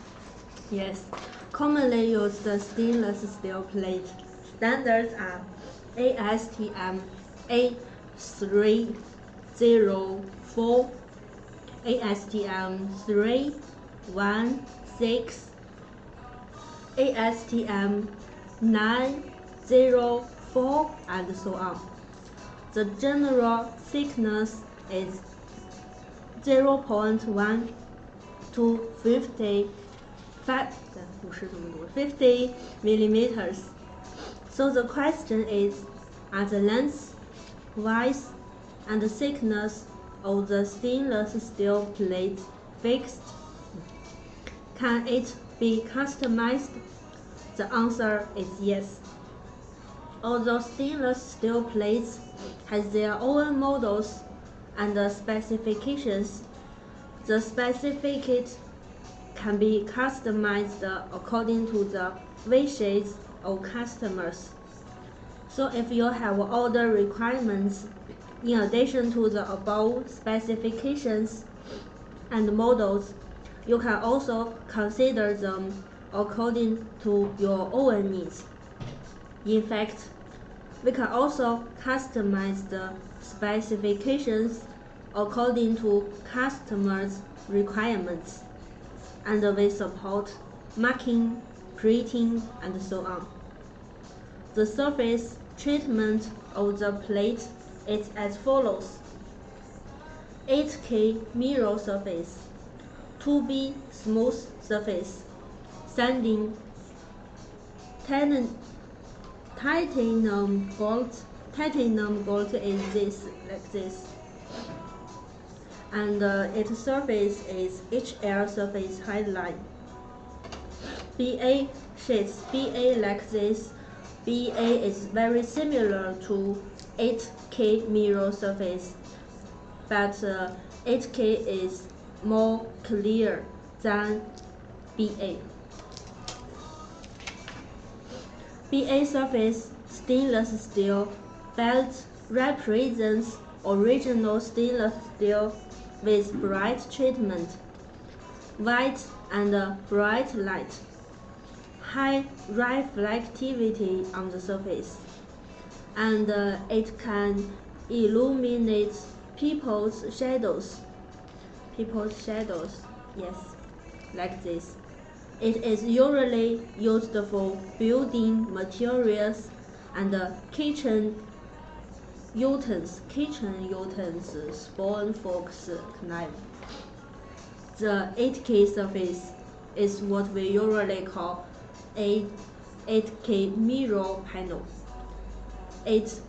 [SPEAKER 4] Yes, commonly used stainless steel plate standards are ASTM A304, ASTM 316, ASTM 904, and so on. The general thickness is 0.1 to 50 millimeters. So the question is, are the length, width, and the thickness of the stainless steel plate fixed? Can it be customized? The answer is yes. Although stainless steel plates have their own models and specifications, the specifications can be customized according to the wishes of customers. So if you have other requirements in addition to the above specifications and models, you can also consider them according to your own needs. In fact, we can also customize the specifications according to customers' requirements, and we support marking, printing, and so on. The surface treatment of the plate is as follows: 8K mirror surface, 2B smooth surface, sanding, titanium gold. Titanium gold is this, like this, and its surface is HL surface highline. BA sheets, BA like this. BA is very similar to 8K mirror surface, but 8K is more clear than BA. BA surface stainless steel belt represents original stainless steel with bright treatment, white and bright light, high reflectivity on the surface, and it can illuminate people's shadows. Yes, like this. It is usually used for building materials and kitchen utensils, spoon, forks, knife. The 8K surface is what we usually call a 8K mirror panel. It's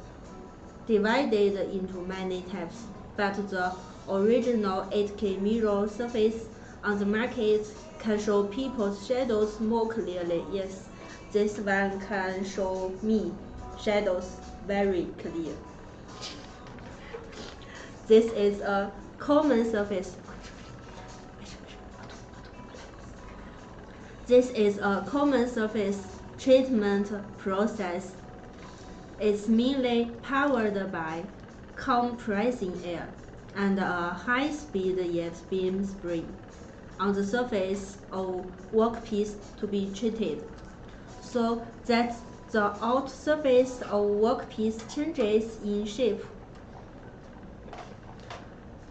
[SPEAKER 4] divided into many types, but the original 8K mirror surface on the market can show people's shadows more clearly. Yes, this one can show me shadows very clear. This is a common surface. This is a common surface treatment process. It's mainly powered by compressing air and a high-speed jet beam spring on the surface of workpiece to be treated, so that the out surface of workpiece changes in shape.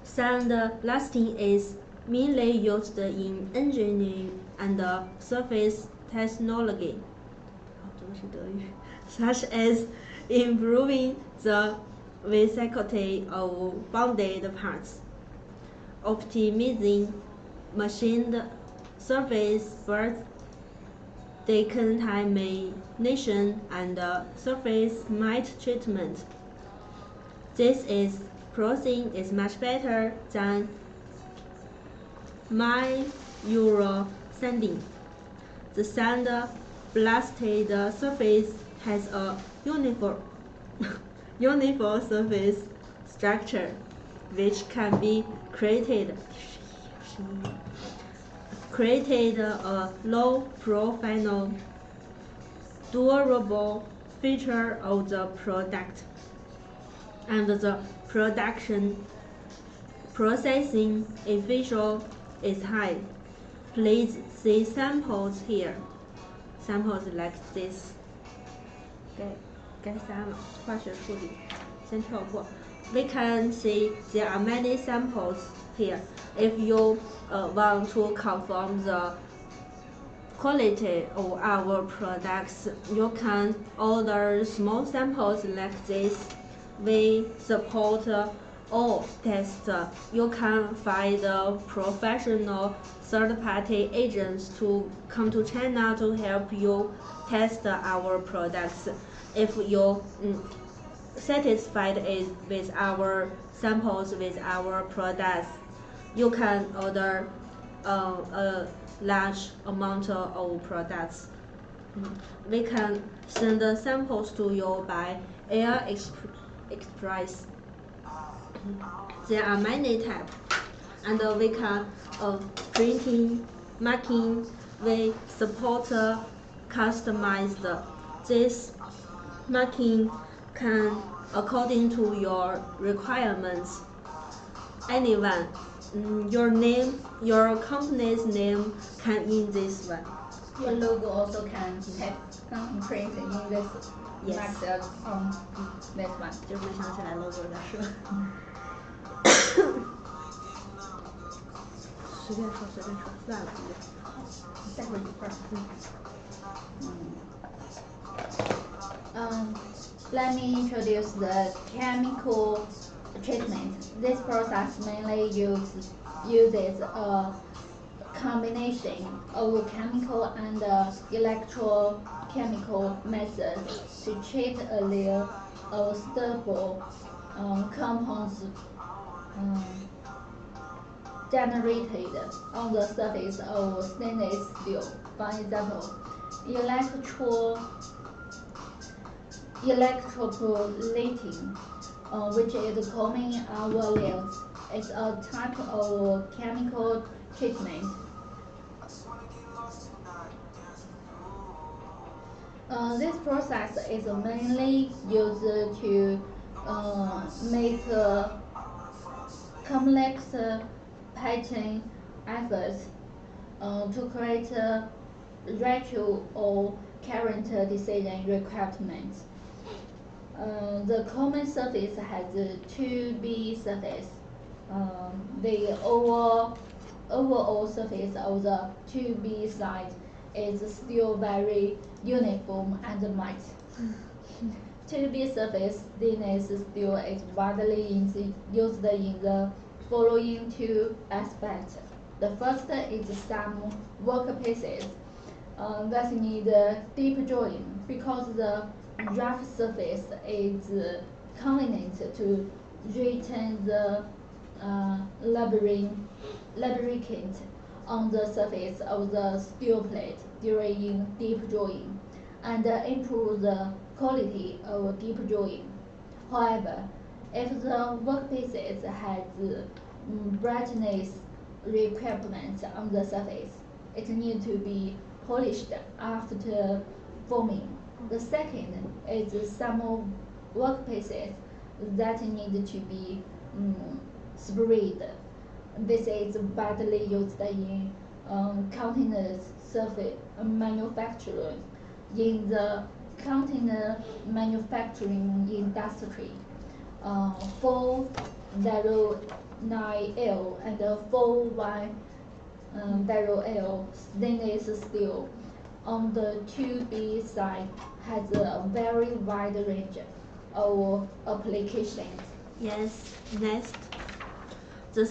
[SPEAKER 4] Sandblasting is mainly used in engineering and surface technology, such as improving the viscosity of bonded parts, optimizing machined surface birth decontamination, and surface mite treatment. This process is much better than manual sanding. The sand-blasted surface has a uniform surface structure, which can be created a low-profile, durable feature of the product, and the processing efficiency is high. Please see samples here. Samples like this. 该删了，化学处理，先跳过。We can see there are many samples here. If you want to confirm the quality of our products, you can order small samples like this. We support or test. You can find professional third-party agents to come to China to help you test our products. If you satisfied with our samples with our products, you can order a large amount of products. We can send the samples to you by air express. There are many types, and we can printing, marking. We support customized. This marking can according to your requirements. Anyone, your name, your company's name can in this one.
[SPEAKER 3] Your logo also can print in this
[SPEAKER 4] Yes.
[SPEAKER 3] marked on this one.
[SPEAKER 4] 就没想起来 logo 的是吧？随便说，算了，
[SPEAKER 3] 待会儿一会儿。Let me introduce the chemical treatment. This process mainly uses a combination of chemical and electrochemical methods to treat a layer of stable compounds generated on the surface of stainless steel. For example, electroplating, which is common in our lives, is a type of chemical treatment. This process is mainly used to make complex pattern efforts to create ratio or current decision requirements. The common surface has 2B surface. The overall surface of the 2B side is still very uniform and light. 2B surface stainless steel is widely used in the following two aspects. The first is some workpieces that need deep drawing because the rough surface is convenient to retain the lubricant on the surface of the steel plate during deep drawing and improve the quality of deep drawing. However, if the workpieces has brightness requirements on the surface, it needs to be polished after forming. The second is some workpieces that need to be sprayed. This is badly used in container surface manufacturing in the container manufacturing industry. 409L and 410L stainless steel on the 2B side has a very wide range of applications.
[SPEAKER 4] Yes, next. The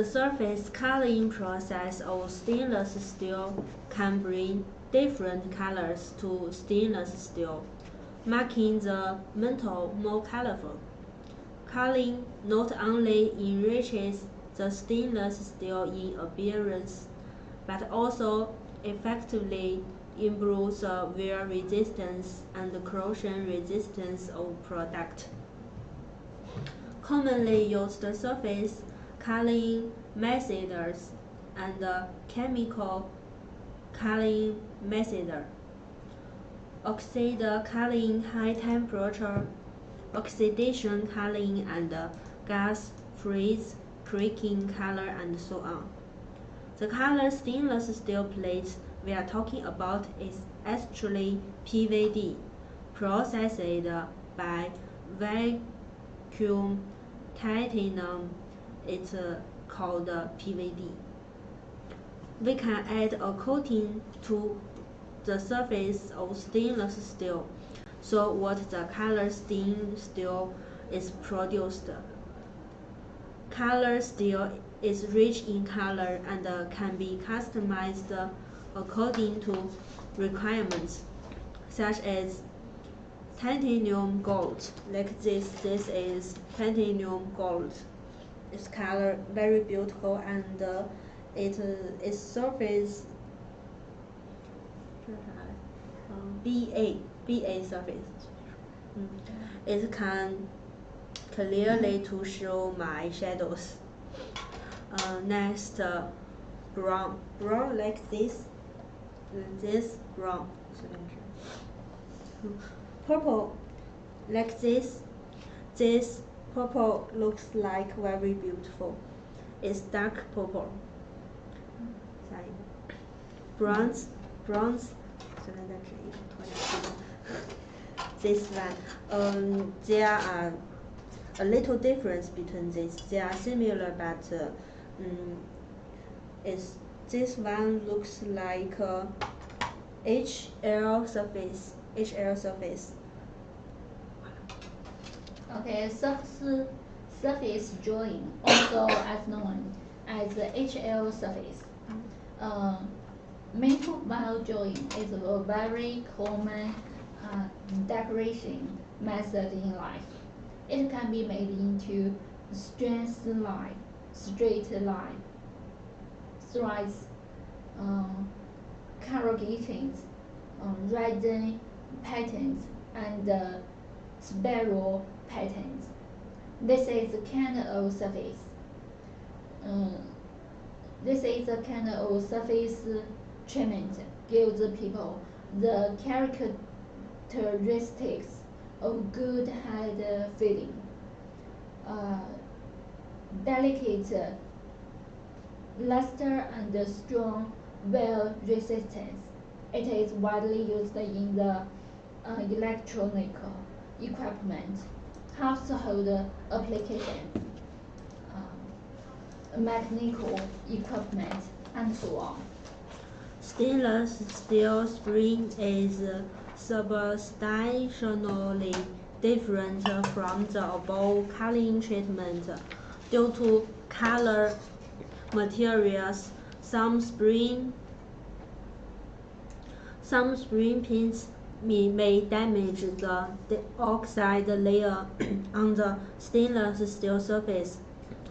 [SPEAKER 4] surface coloring process of stainless steel can bring different colors to stainless steel, making the metal more colorful. Coloring not only enriches the stainless steel in appearance, but also effectively improves the wear resistance and corrosion resistance of product. Commonly used surface coloring methods and chemical coloring method. Oxide coloring, high temperature, oxidation coloring, and gas freeze, cracking color, and so on. The color stainless steel plate we are talking about is actually PVD, processed by vacuum titanium. It's called PVD. We can add a coating to the surface of stainless steel, so what the color stainless steel is produced. Color steel is rich in color and can be customized according to requirements, such as titanium gold. Like this is titanium gold. Its color very beautiful and its surface BA surface. It can clearly to show my shadows. Next, brown like this brown. Purple like this purple looks like very beautiful. It's dark purple. Bronze this one, there are a little difference between this. They are similar, but this one looks like HL surface.
[SPEAKER 3] Okay, surface drawing, also as known as HL surface. Metal vinyl drawing is a very common decoration method in life. It can be made into straight line, stripes, corrugations, resin patterns, and spiral patterns. This is a kind of surface. This is a kind of surface treatment gives people the characteristics of good head feeling, delicate luster and strong wear resistance. It is widely used in the electronic equipment, household applications, mechanical equipment, and so on.
[SPEAKER 4] Stainless steel spring is substantially different from the above coloring treatment due to color materials. Some spring pins may damage the oxide layer on the stainless steel surface.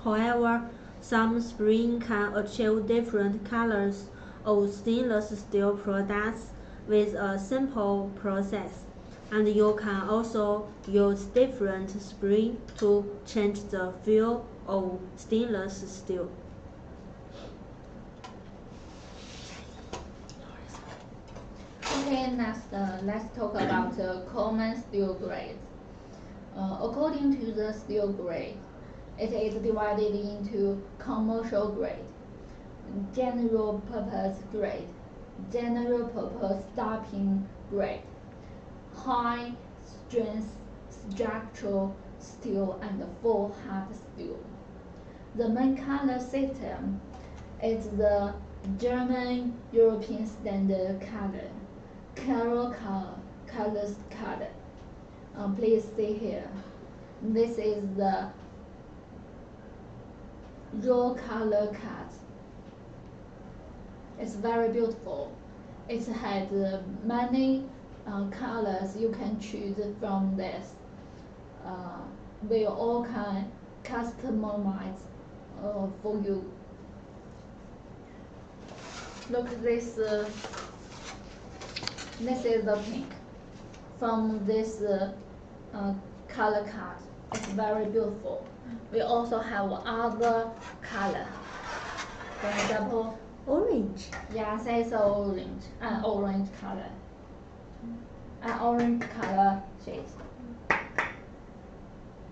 [SPEAKER 4] However, some spring can achieve different colors of stainless steel products with a simple process, and you can also use different spring to change the feel of stainless steel.
[SPEAKER 3] Okay, next let's talk about common steel grades. According to the steel grade, it is divided into commercial grade, general purpose grade, general purpose stamping grade, high strength structural steel, and full hard steel. The main color system is the German European Standard color. Colors color. Please see here. This is the raw color cut. It's very beautiful. It has many colors you can choose from this. We all can customize for you. Look at this. This is the pink from this color card. It's very beautiful. We also have other color. For example,
[SPEAKER 4] Orange.
[SPEAKER 3] yes, it's orange, an orange color. An orange color shade.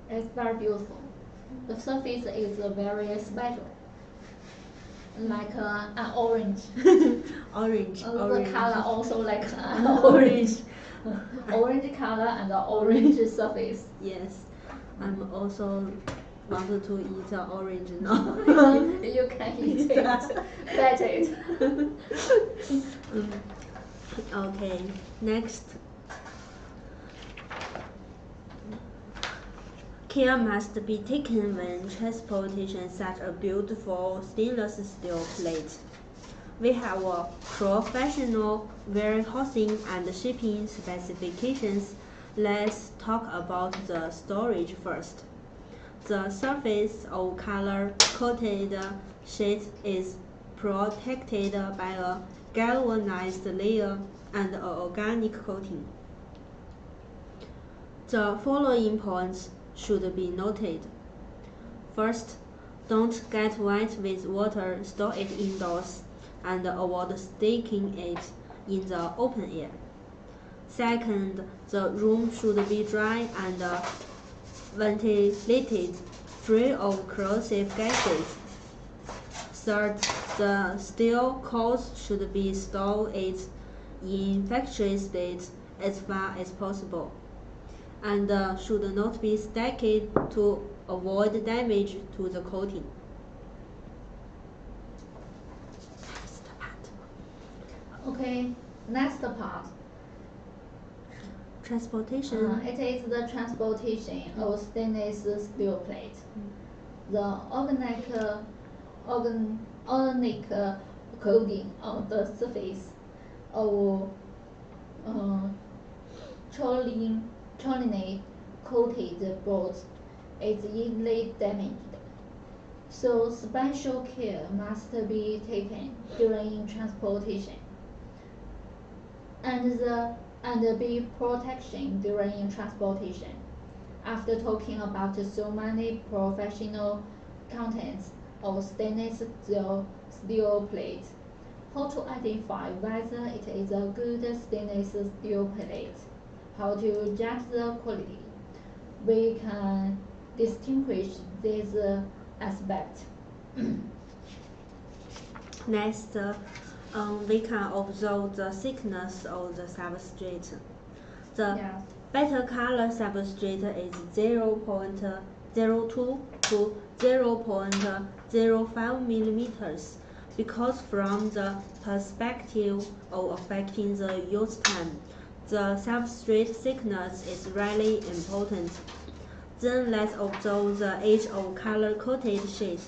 [SPEAKER 3] It's very beautiful. The surface is very special. Like an orange.
[SPEAKER 4] Orange.
[SPEAKER 3] The color also like an orange. Orange color and the orange surface.
[SPEAKER 4] Yes, I'm also wanted to eat the orange now.
[SPEAKER 3] You can eat it. That's it.
[SPEAKER 4] Okay, next. Care must be taken when transporting such a beautiful stainless steel plate. We have a professional warehousing and shipping specifications. Let's talk about the storage first. The surface of color-coated sheet is protected by a galvanized layer and an organic coating. The following points should be noted. First, don't get wet with water, store it indoors, and avoid sticking it in the open air. Second, the room should be dry and ventilated, free of corrosive gases. Third, the steel coils should be stored in factory state as far as possible, and should not be stacked to avoid damage to the coating.
[SPEAKER 3] Okay, next part.
[SPEAKER 4] Transportation.
[SPEAKER 3] It is the transportation of stainless steel plate. The organic coating on the surface of choline coated boards is easily damaged. So special care must be taken during transportation. And be protection during transportation. After talking about so many professional contents of stainless steel plate, how to identify whether it is a good stainless steel plate, how to judge the quality. We can distinguish these aspects.
[SPEAKER 4] Next, we can observe the thickness of the substrate. The better color substrate is 0.02 to 0.05 millimeters, because from the perspective of affecting the use time, the substrate thickness is really important. Then let's observe the age of color-coated sheet.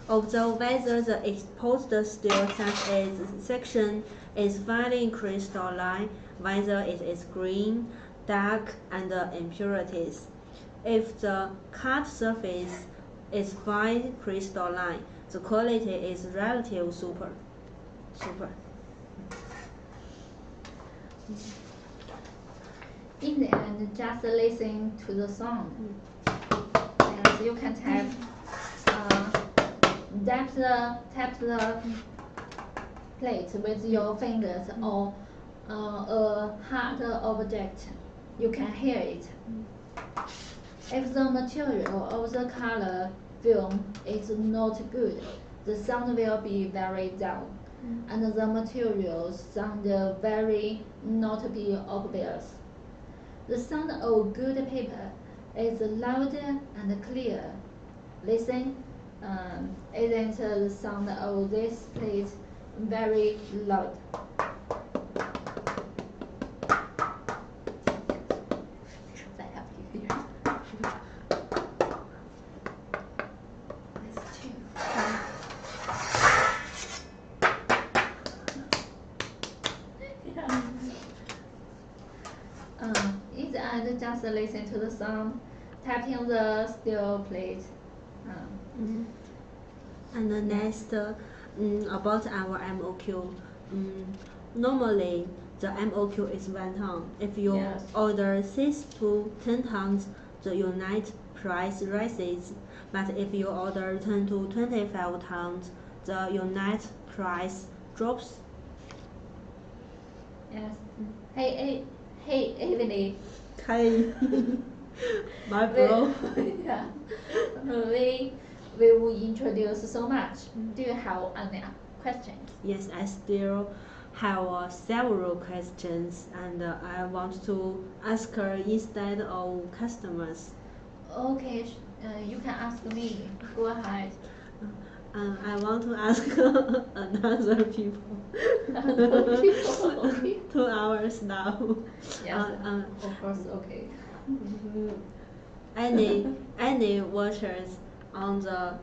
[SPEAKER 4] Observe whether the exposed steel such as section is fine crystalline, whether it is green, dark, and impurities. If the cut surface is fine crystalline, the quality is relatively super.
[SPEAKER 3] In the end, just listen to the sound. And you can tap the plate with your fingers or a hard object. You can hear it. If the material of the color film is not good, the sound will be very dull, and the material sound very not be obvious. The sound of good paper is loud and clear. Listen, isn't the sound of this plate very loud? And just listen to the sound, tapping the steel plate.
[SPEAKER 4] And the next, about our MOQ. Normally, the MOQ is 1 ton. If you order 6 to 10 tons, the unit price rises. But if you order 10 to 25 tons, the unit price drops.
[SPEAKER 3] Yes. Hey, Emily.
[SPEAKER 4] Hi. My bro.
[SPEAKER 3] Yeah. We will introduce so much. Do you have any questions?
[SPEAKER 4] Yes, I still have several questions, and I want to ask her instead of customers.
[SPEAKER 3] Okay, you can ask me. Go ahead.
[SPEAKER 4] I want to ask another people.
[SPEAKER 3] Okay.
[SPEAKER 4] 2 hours now.
[SPEAKER 3] Yes, of course, okay.
[SPEAKER 4] any watchers on the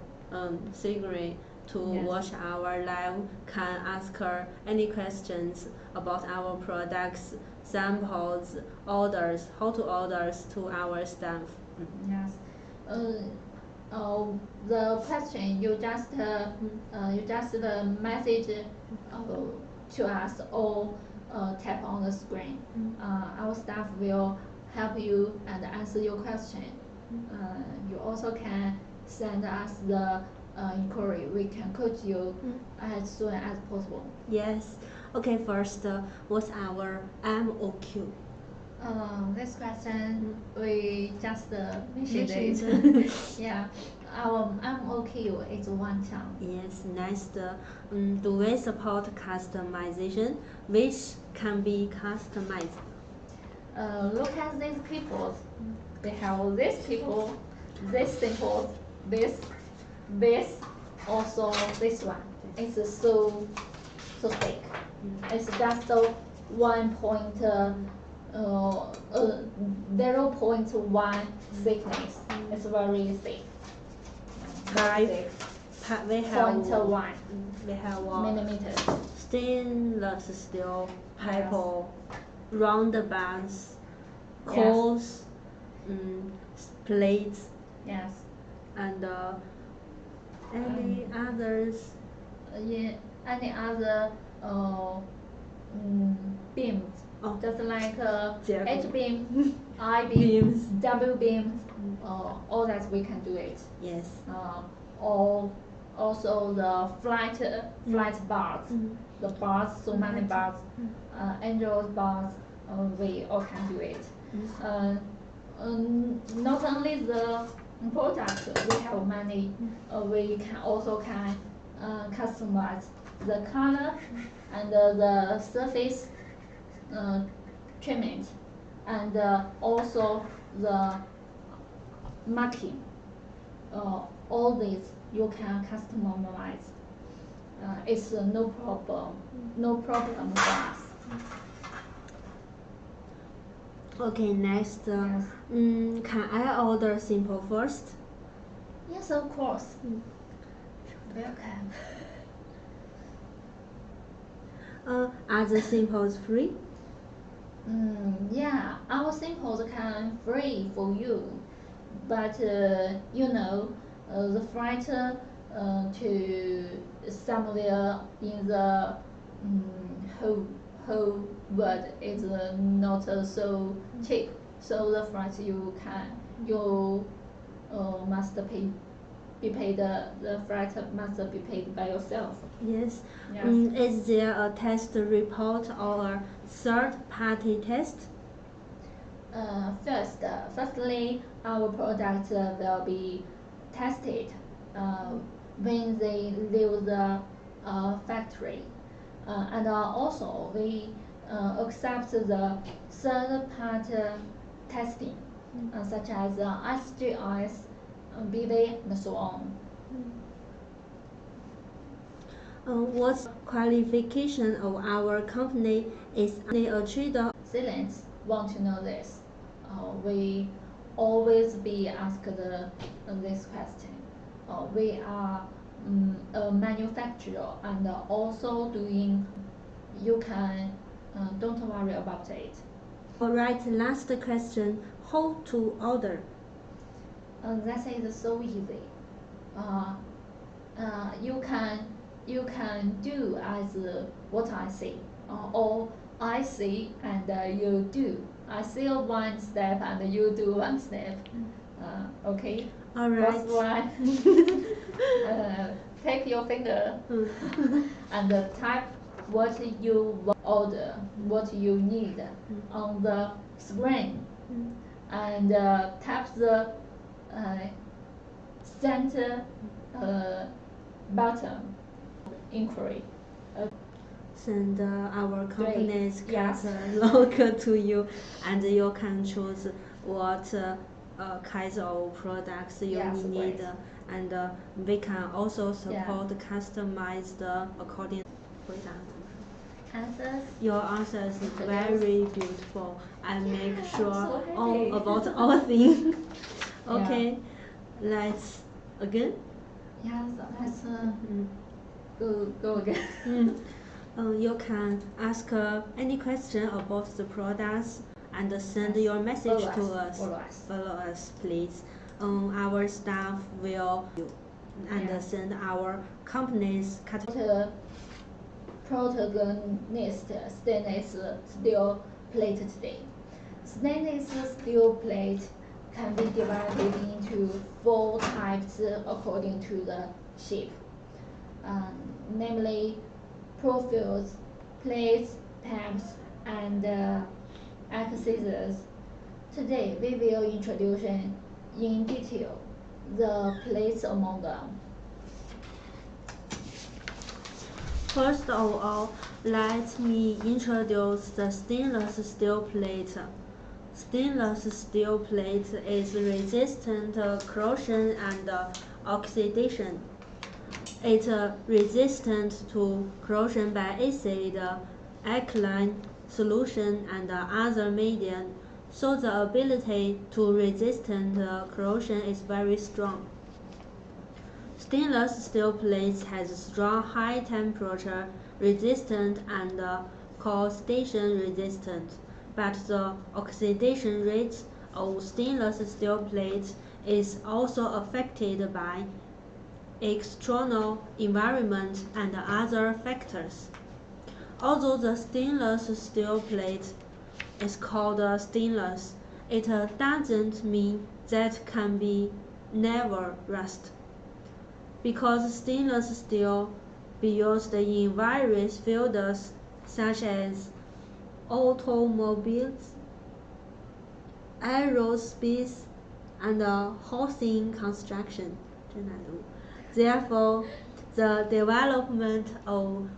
[SPEAKER 4] screen to watch our live can ask her any questions about our products, samples, orders, how to orders to our staff.
[SPEAKER 3] Yes. The question you just message to us or tap on the screen. Our staff will help you and answer your question. You also can send us the inquiry. We can coach you as soon as possible.
[SPEAKER 4] Yes. Okay, first, what's our MOQ?
[SPEAKER 3] This question we just mentioned it. Yeah, our MOQ is 1 term.
[SPEAKER 4] Yes, next, do we support customization, which can be customized?
[SPEAKER 3] Look at these people. They have this people, this simple, this, also this one. It's so thick. It's just 0.1 thickness. It's very thick.
[SPEAKER 4] We have
[SPEAKER 3] 0.1 millimeters.
[SPEAKER 4] Stainless steel, paper, round bands, coals, plates.
[SPEAKER 3] Yes.
[SPEAKER 4] And any others?
[SPEAKER 3] Any other beams, just like H beam, I beam, W beam, all that we can do it.
[SPEAKER 4] Yes.
[SPEAKER 3] Or also the flight bars, the bars, so many bars, angels bars, we all can do it. Not only the product, we have many. We can also customize the color and the surface treatment, and also the marking. All these you can customize. It's no problem for us.
[SPEAKER 4] Okay, next, can I order simple first?
[SPEAKER 3] Yes, of course. Welcome.
[SPEAKER 4] Are the simples free?
[SPEAKER 3] Yeah, our samples can free for you, but you know, the flight to somewhere in the whole world is not so cheap. So the flight you must be paid. The flight must be paid by yourself.
[SPEAKER 4] Yes.
[SPEAKER 3] Yes.
[SPEAKER 4] Is there a test report or a third-party test?
[SPEAKER 3] Firstly, our product will be tested when they leave the factory, and also we accept the third-party testing, such as SGS, BV, and so on.
[SPEAKER 4] What qualification of our company is a trader?
[SPEAKER 3] Students want to know this. We always be asked this question. We are a manufacturer and also doing. You can don't worry about it.
[SPEAKER 4] Alright, last question. How to order?
[SPEAKER 3] That is so easy. You can do as what I say, or I say and you do. I say one step and you do one step. Okay.
[SPEAKER 4] All right.
[SPEAKER 3] First one, take your finger and type what you order, what you need on the screen, and tap the center button inquiry.
[SPEAKER 4] Send our company's logo to you, and you can choose what kinds of products you need, and we can also support customized according.
[SPEAKER 3] Answers?
[SPEAKER 4] Your answers is very beautiful. I make sure all about all things. Okay, let's again.
[SPEAKER 3] Yes, let's go again.
[SPEAKER 4] You can ask any question about the products and send
[SPEAKER 3] Yes.
[SPEAKER 4] your message to us.
[SPEAKER 3] Follow us.
[SPEAKER 4] Please. Our staff will and send our company's
[SPEAKER 3] Protagonist stainless steel plate today. Stainless steel plate can be divided into 4 types according to the shape, namely profiles, plates, tabs, and accessories. Today we will introduce in detail the plates among them.
[SPEAKER 4] First of all, let me introduce the stainless steel plate. Stainless steel plate is resistant to corrosion and oxidation. It is resistant to corrosion by acid, alkaline solution, and other media, so the ability to resist corrosion is very strong. Stainless steel plates has strong high temperature resistant and corrosion resistant, but the oxidation rate of stainless steel plates is also affected by external environment and other factors. Although the stainless steel plate is called stainless, it doesn't mean that can be never rust. Because stainless steel be used in various fields such as automobiles, aerospace, and housing construction. Therefore, the development of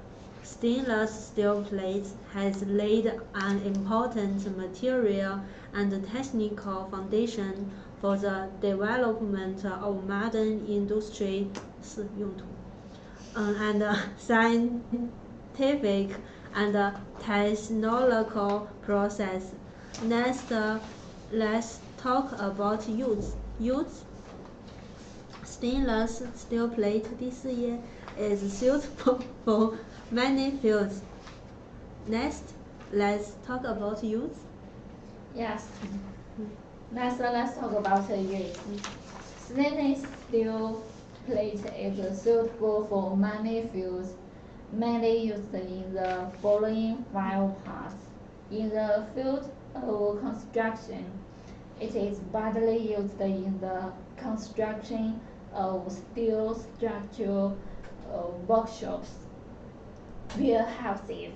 [SPEAKER 4] stainless steel plates has laid an important material and technical foundation for the development of modern industry and scientific and technological process. Next, let's talk about use. Stainless steel plate this year is suitable for many fields. Next, let's talk about use.
[SPEAKER 3] Yes. Let's talk about use. Stainless steel plate is suitable for many fields, mainly used in the following 5 parts. In the field of construction, it is widely used in the construction of steel structural workshops, warehouses,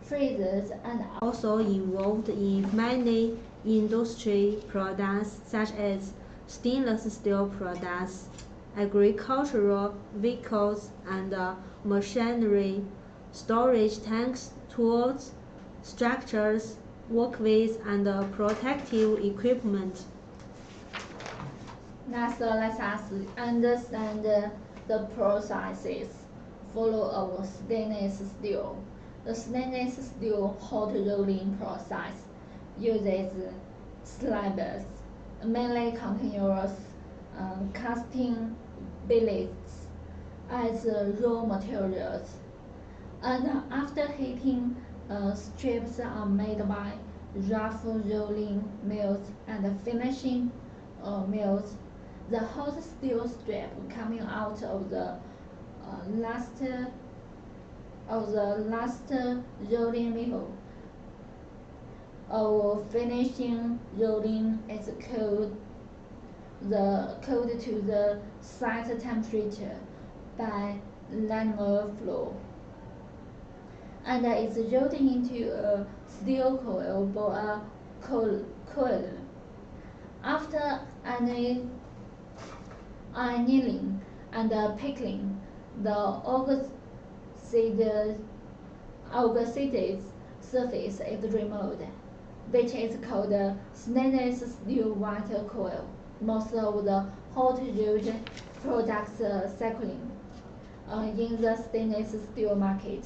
[SPEAKER 3] freezers, and also involved in many industry products such as stainless steel products, agricultural vehicles and machinery, storage tanks, tools, structures, walkways, and protective equipment. Next, let us understand the processes follow of stainless steel. The stainless steel hot rolling process uses slabs, mainly continuous casting billets, as raw materials, and after heating, strips are made by rough rolling mills and finishing mills. The hot steel strip coming out of the last rolling mill of finishing rolling is cooled to the set temperature by laminar flow, and is rolled into a steel coil or a coil. After annealing and pickling, the oxidized surface is removed, which is called stainless steel white coil. Most of the hot rolled products cycling in the stainless steel market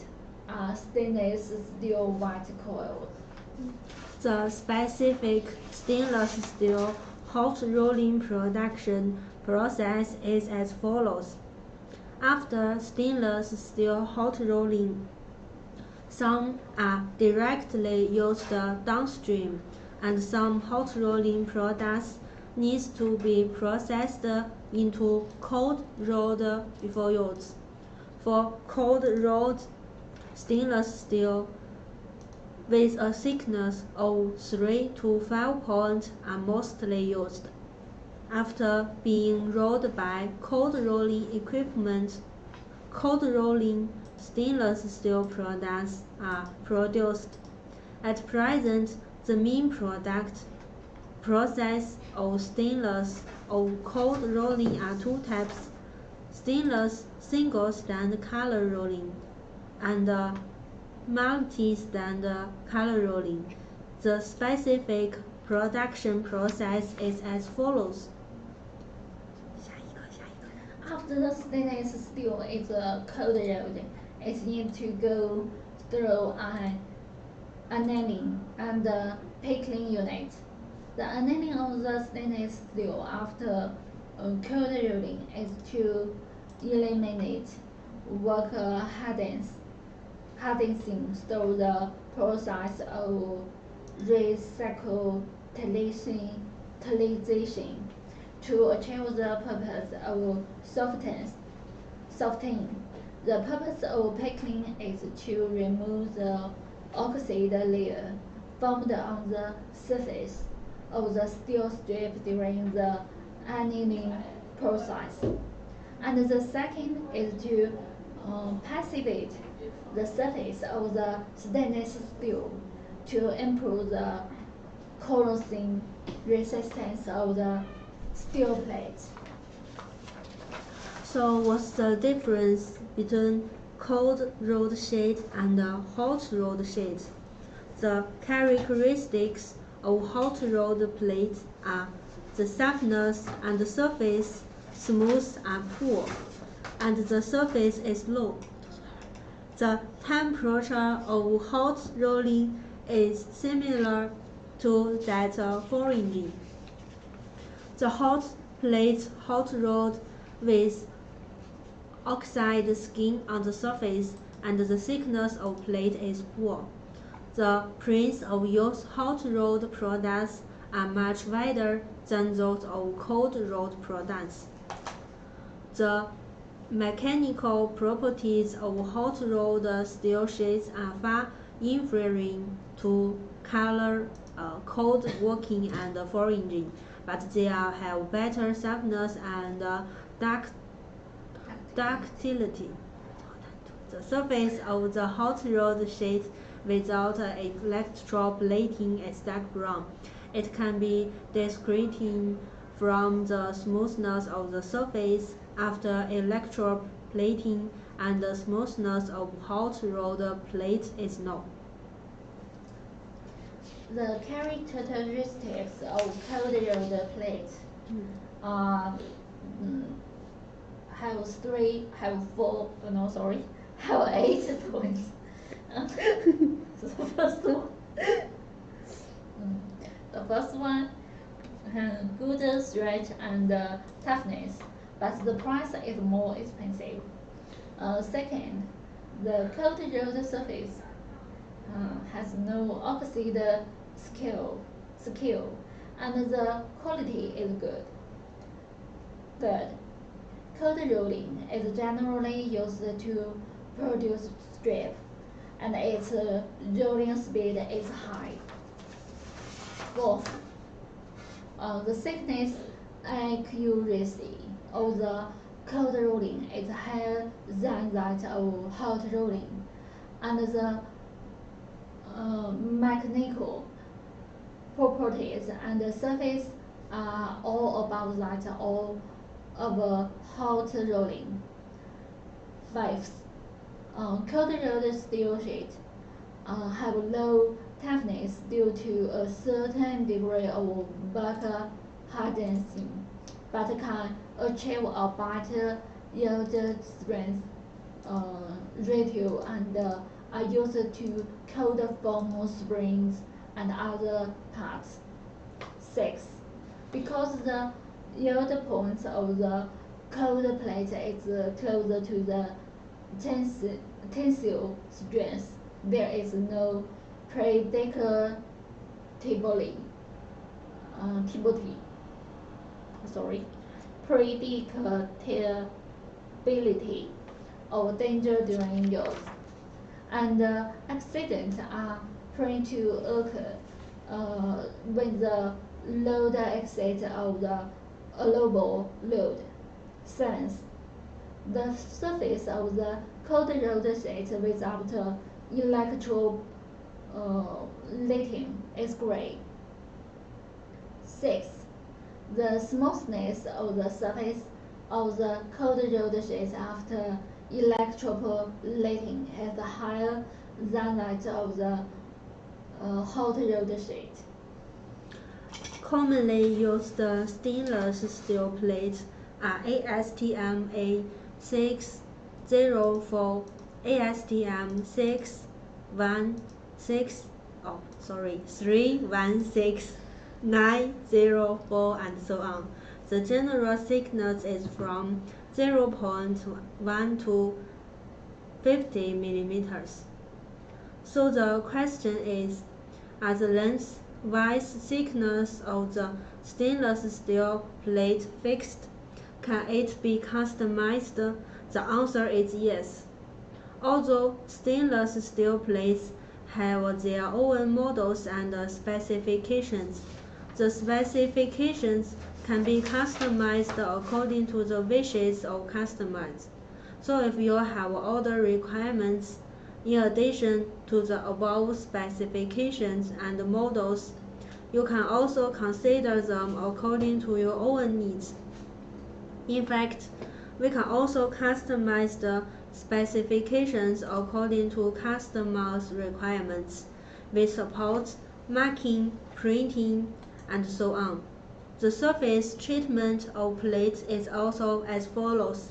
[SPEAKER 3] are stainless steel white coils. The specific stainless steel
[SPEAKER 4] hot rolling production process is as follows. After stainless steel hot rolling, some are directly used downstream, and some hot rolling products need to be processed into cold rolled before use. For cold rolled stainless steel with a thickness of 3 to 5 points are mostly used. After being rolled by cold rolling equipment, cold rolling stainless steel products are produced. At present, the main product process of stainless or cold rolling are two types: stainless single-stand color rolling and multi-stand color rolling. The specific production process is as follows.
[SPEAKER 3] After the stainless steel is cold rolled, it needs to go through an annealing and pickling unit. The annealing of the stainless steel after cold rolling is to eliminate work hardening through the process of recyclation to achieve the purpose of softening. The purpose of pickling is to remove the oxide layer formed on the surface of the steel strip during the annealing process. And the second is to passivate the surface of the stainless steel to improve the corrosion resistance of the steel plate.
[SPEAKER 4] So what's the difference between cold rolled sheet and hot rolled sheet? The characteristics of hot rolled plates are the softness and the surface smooth and poor, and the surface is low. The temperature of hot rolling is similar to that of forging. The hot plate hot rolled with oxide skin on the surface, and the thickness of plate is poor. The prints of used hot rolled products are much wider than those of cold rolled products. The mechanical properties of hot rolled steel sheets are far inferior to cold working and forging, but they have better softness and ductility. The surface of the hot rolled sheet without electroplating is dark brown. It can be distinguished from the smoothness of the surface after electroplating, and the smoothness of hot rolled plate is known.
[SPEAKER 3] The characteristics of cold rolled plate are have 8 points. The first one, good stretch and toughness, but the price is more expensive. Second, the cold rolled surface has no oxide skill, and the quality is good. Third, cold rolling is generally used to produce strip, and its rolling speed is high. Fourth, the thickness accuracy of the cold rolling is higher than that of hot rolling, and the mechanical properties and the surface are all above that of hot rolling. Fifth, cold rolled steel sheets have low toughness due to a certain degree of back hardening, but can achieve a better yield strength ratio and are used to cold form springs and other parts. 6. because the yield point of the cold plate is closer to the tensile strength, there is no predictability of danger during use, and accidents are prone to occur when the load exceeds of the allowable load. Since the surface of the cold road sheet without electrolyting is gray. 6. The smoothness of the surface of the cold road sheet after electrolyting is higher than that of the hot road sheet.
[SPEAKER 4] Commonly used stainless steel plates are ASTM A604, ASTM 316, and so on. The general thickness is from 0.1 to 50 millimeters. So the question is, are the lengthwise thickness of the stainless steel plate fixed? Can it be customized? The answer is yes. Although stainless steel plates have their own models and specifications, the specifications can be customized according to the wishes of customers. So if you have other requirements in addition to the above specifications and models, you can also consider them according to your own needs. In fact, we can also customize the specifications according to customers' requirements. We support marking, printing, and so on. The surface treatment of plates is also as follows: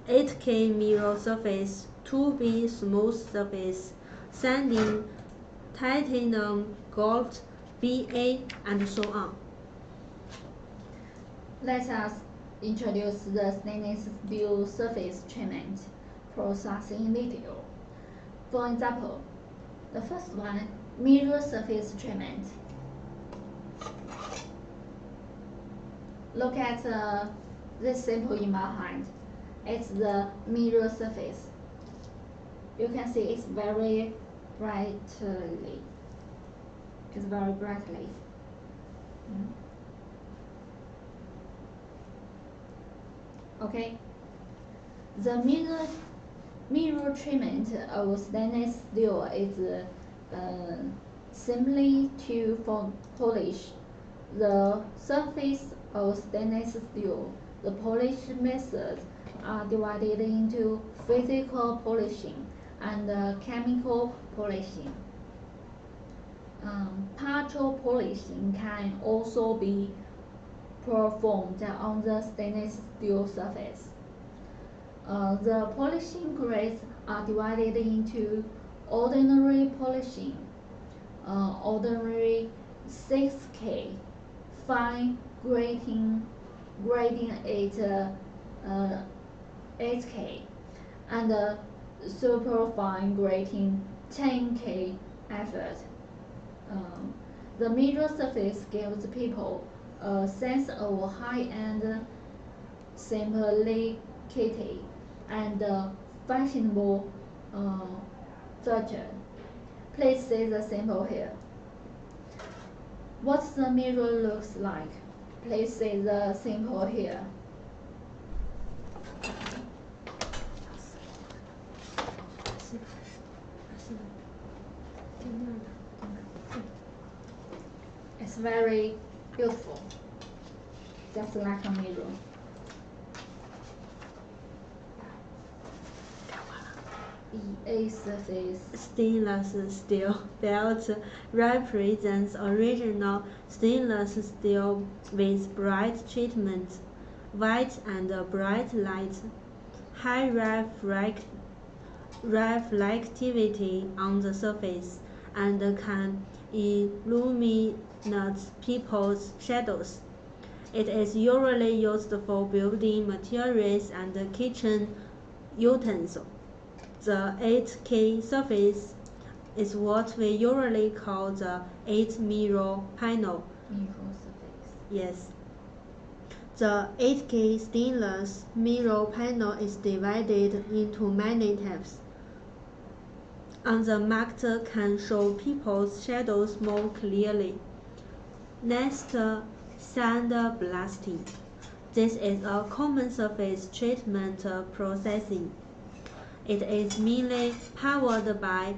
[SPEAKER 4] 8K mirror surface, 2B smooth surface, sanding, titanium, gold, BA, and so on.
[SPEAKER 3] Let us introduce the stainless steel surface treatment process in detail. For example, the first one, mirror surface treatment. Look at this sample in my hand. It's the mirror surface. You can see it's very brightly. It's very brightly. Okay. The mirror treatment of stainless steel is simply to polish the surface of stainless steel. The polish methods are divided into physical polishing and chemical polishing. Partial polishing can also be performed on the stainless steel surface. The polishing grades are divided into ordinary polishing, ordinary 6K, fine grading 8K, and superfine grading 10K effort. The mirror surface gives people a sense of high-end simplicity and fashionable fashion. Please see the sample here. What the mirror looks like. Please see the sample here. It's very beautiful, just like a mirror. EA surface.
[SPEAKER 4] Stainless steel belt represents original stainless steel with bright treatment, white and bright light, high reflectivity on the surface, and can illuminate people's shadows. It is usually used for building materials and kitchen utensils. The 8K surface is what we usually call the 8 mirror panel.
[SPEAKER 3] Mirror surface.
[SPEAKER 4] Yes. The 8K stainless mirror panel is divided into many types. On the marked can show people's shadows more clearly. Next, sandblasting. This is a common surface treatment processing. It is mainly powered by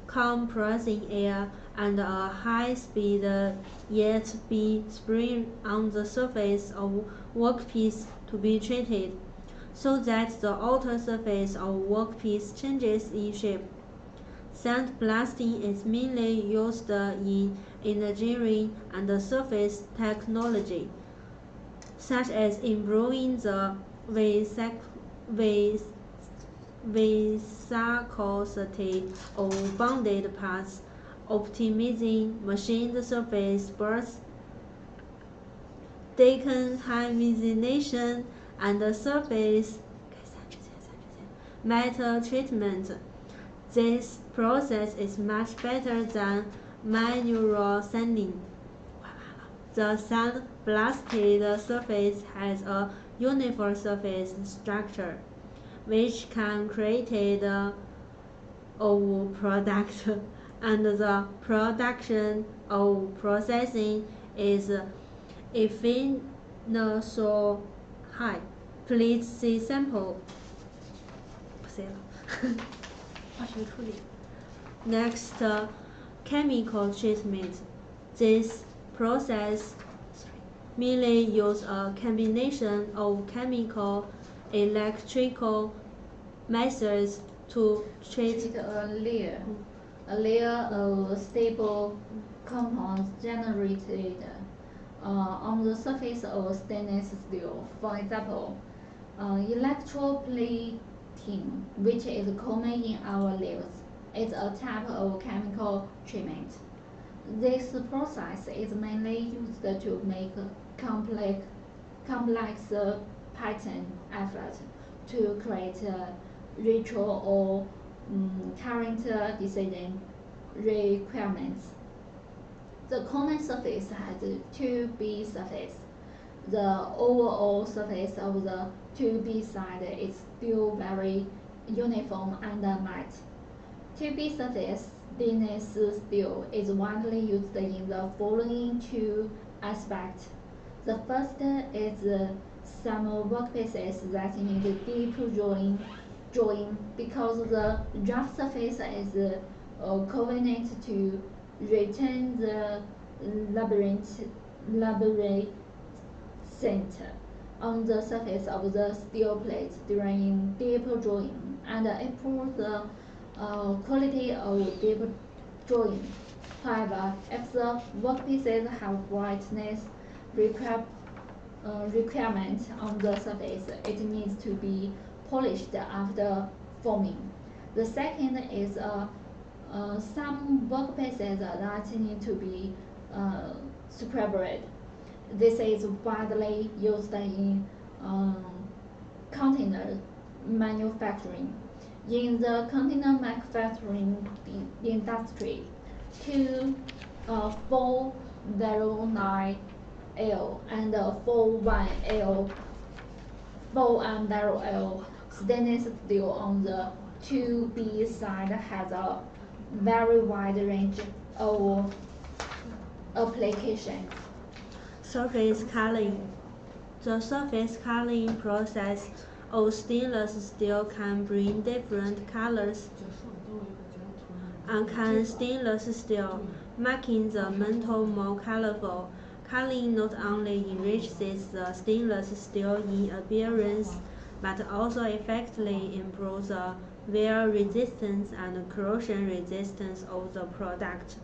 [SPEAKER 4] compressing air and a high-speed jet spring on the surface of workpiece to be treated, so that the outer surface of workpiece changes in shape. Sandblasting is mainly used in engineering and surface technology, such as improving the viscosity of bonded parts, optimizing machined surface bursts, decontamination, and surface metal treatment. This process is much better than manual sanding. The sandblasted surface has a uniform surface structure, which can create of product, and the production of processing is efficiency high. Please see sample. 不 say 了，化学处理。Next, chemical treatment. This process mainly uses a combination of chemical, electrical methods to treat
[SPEAKER 3] a layer of stable compounds generated on the surface of stainless steel. For example, electroplating, which is common in our lives, is a type of chemical treatment. This process is mainly used to make complex pattern efforts to create ritual or current decision requirements. The common surface has 2B surface. The overall surface of the 2B side is still very uniform and matte. 2B surface stainless steel is widely used in the following two aspects. The first is some workpieces that need deep drawing because the rough surface is convenient to retain the lubricant on the surface of the steel plate during deep drawing, and improve the quality of deep drawing. However, if the workpieces have brightness requirement on the surface, it needs to be polished after forming. The second is some workpieces that need to be scrubbered. This is widely used in container manufacturing. In the container manufacturing industry, 409L and 410L stainless steel on the 2B side has a very wide range of applications.
[SPEAKER 4] Surface coloring. The surface coloring process of stainless steel can bring different colors on stainless steel, making the metal more colorful. Coloring not only enriches the stainless steel in appearance, but also effectively improves the wear resistance and corrosion resistance of the product.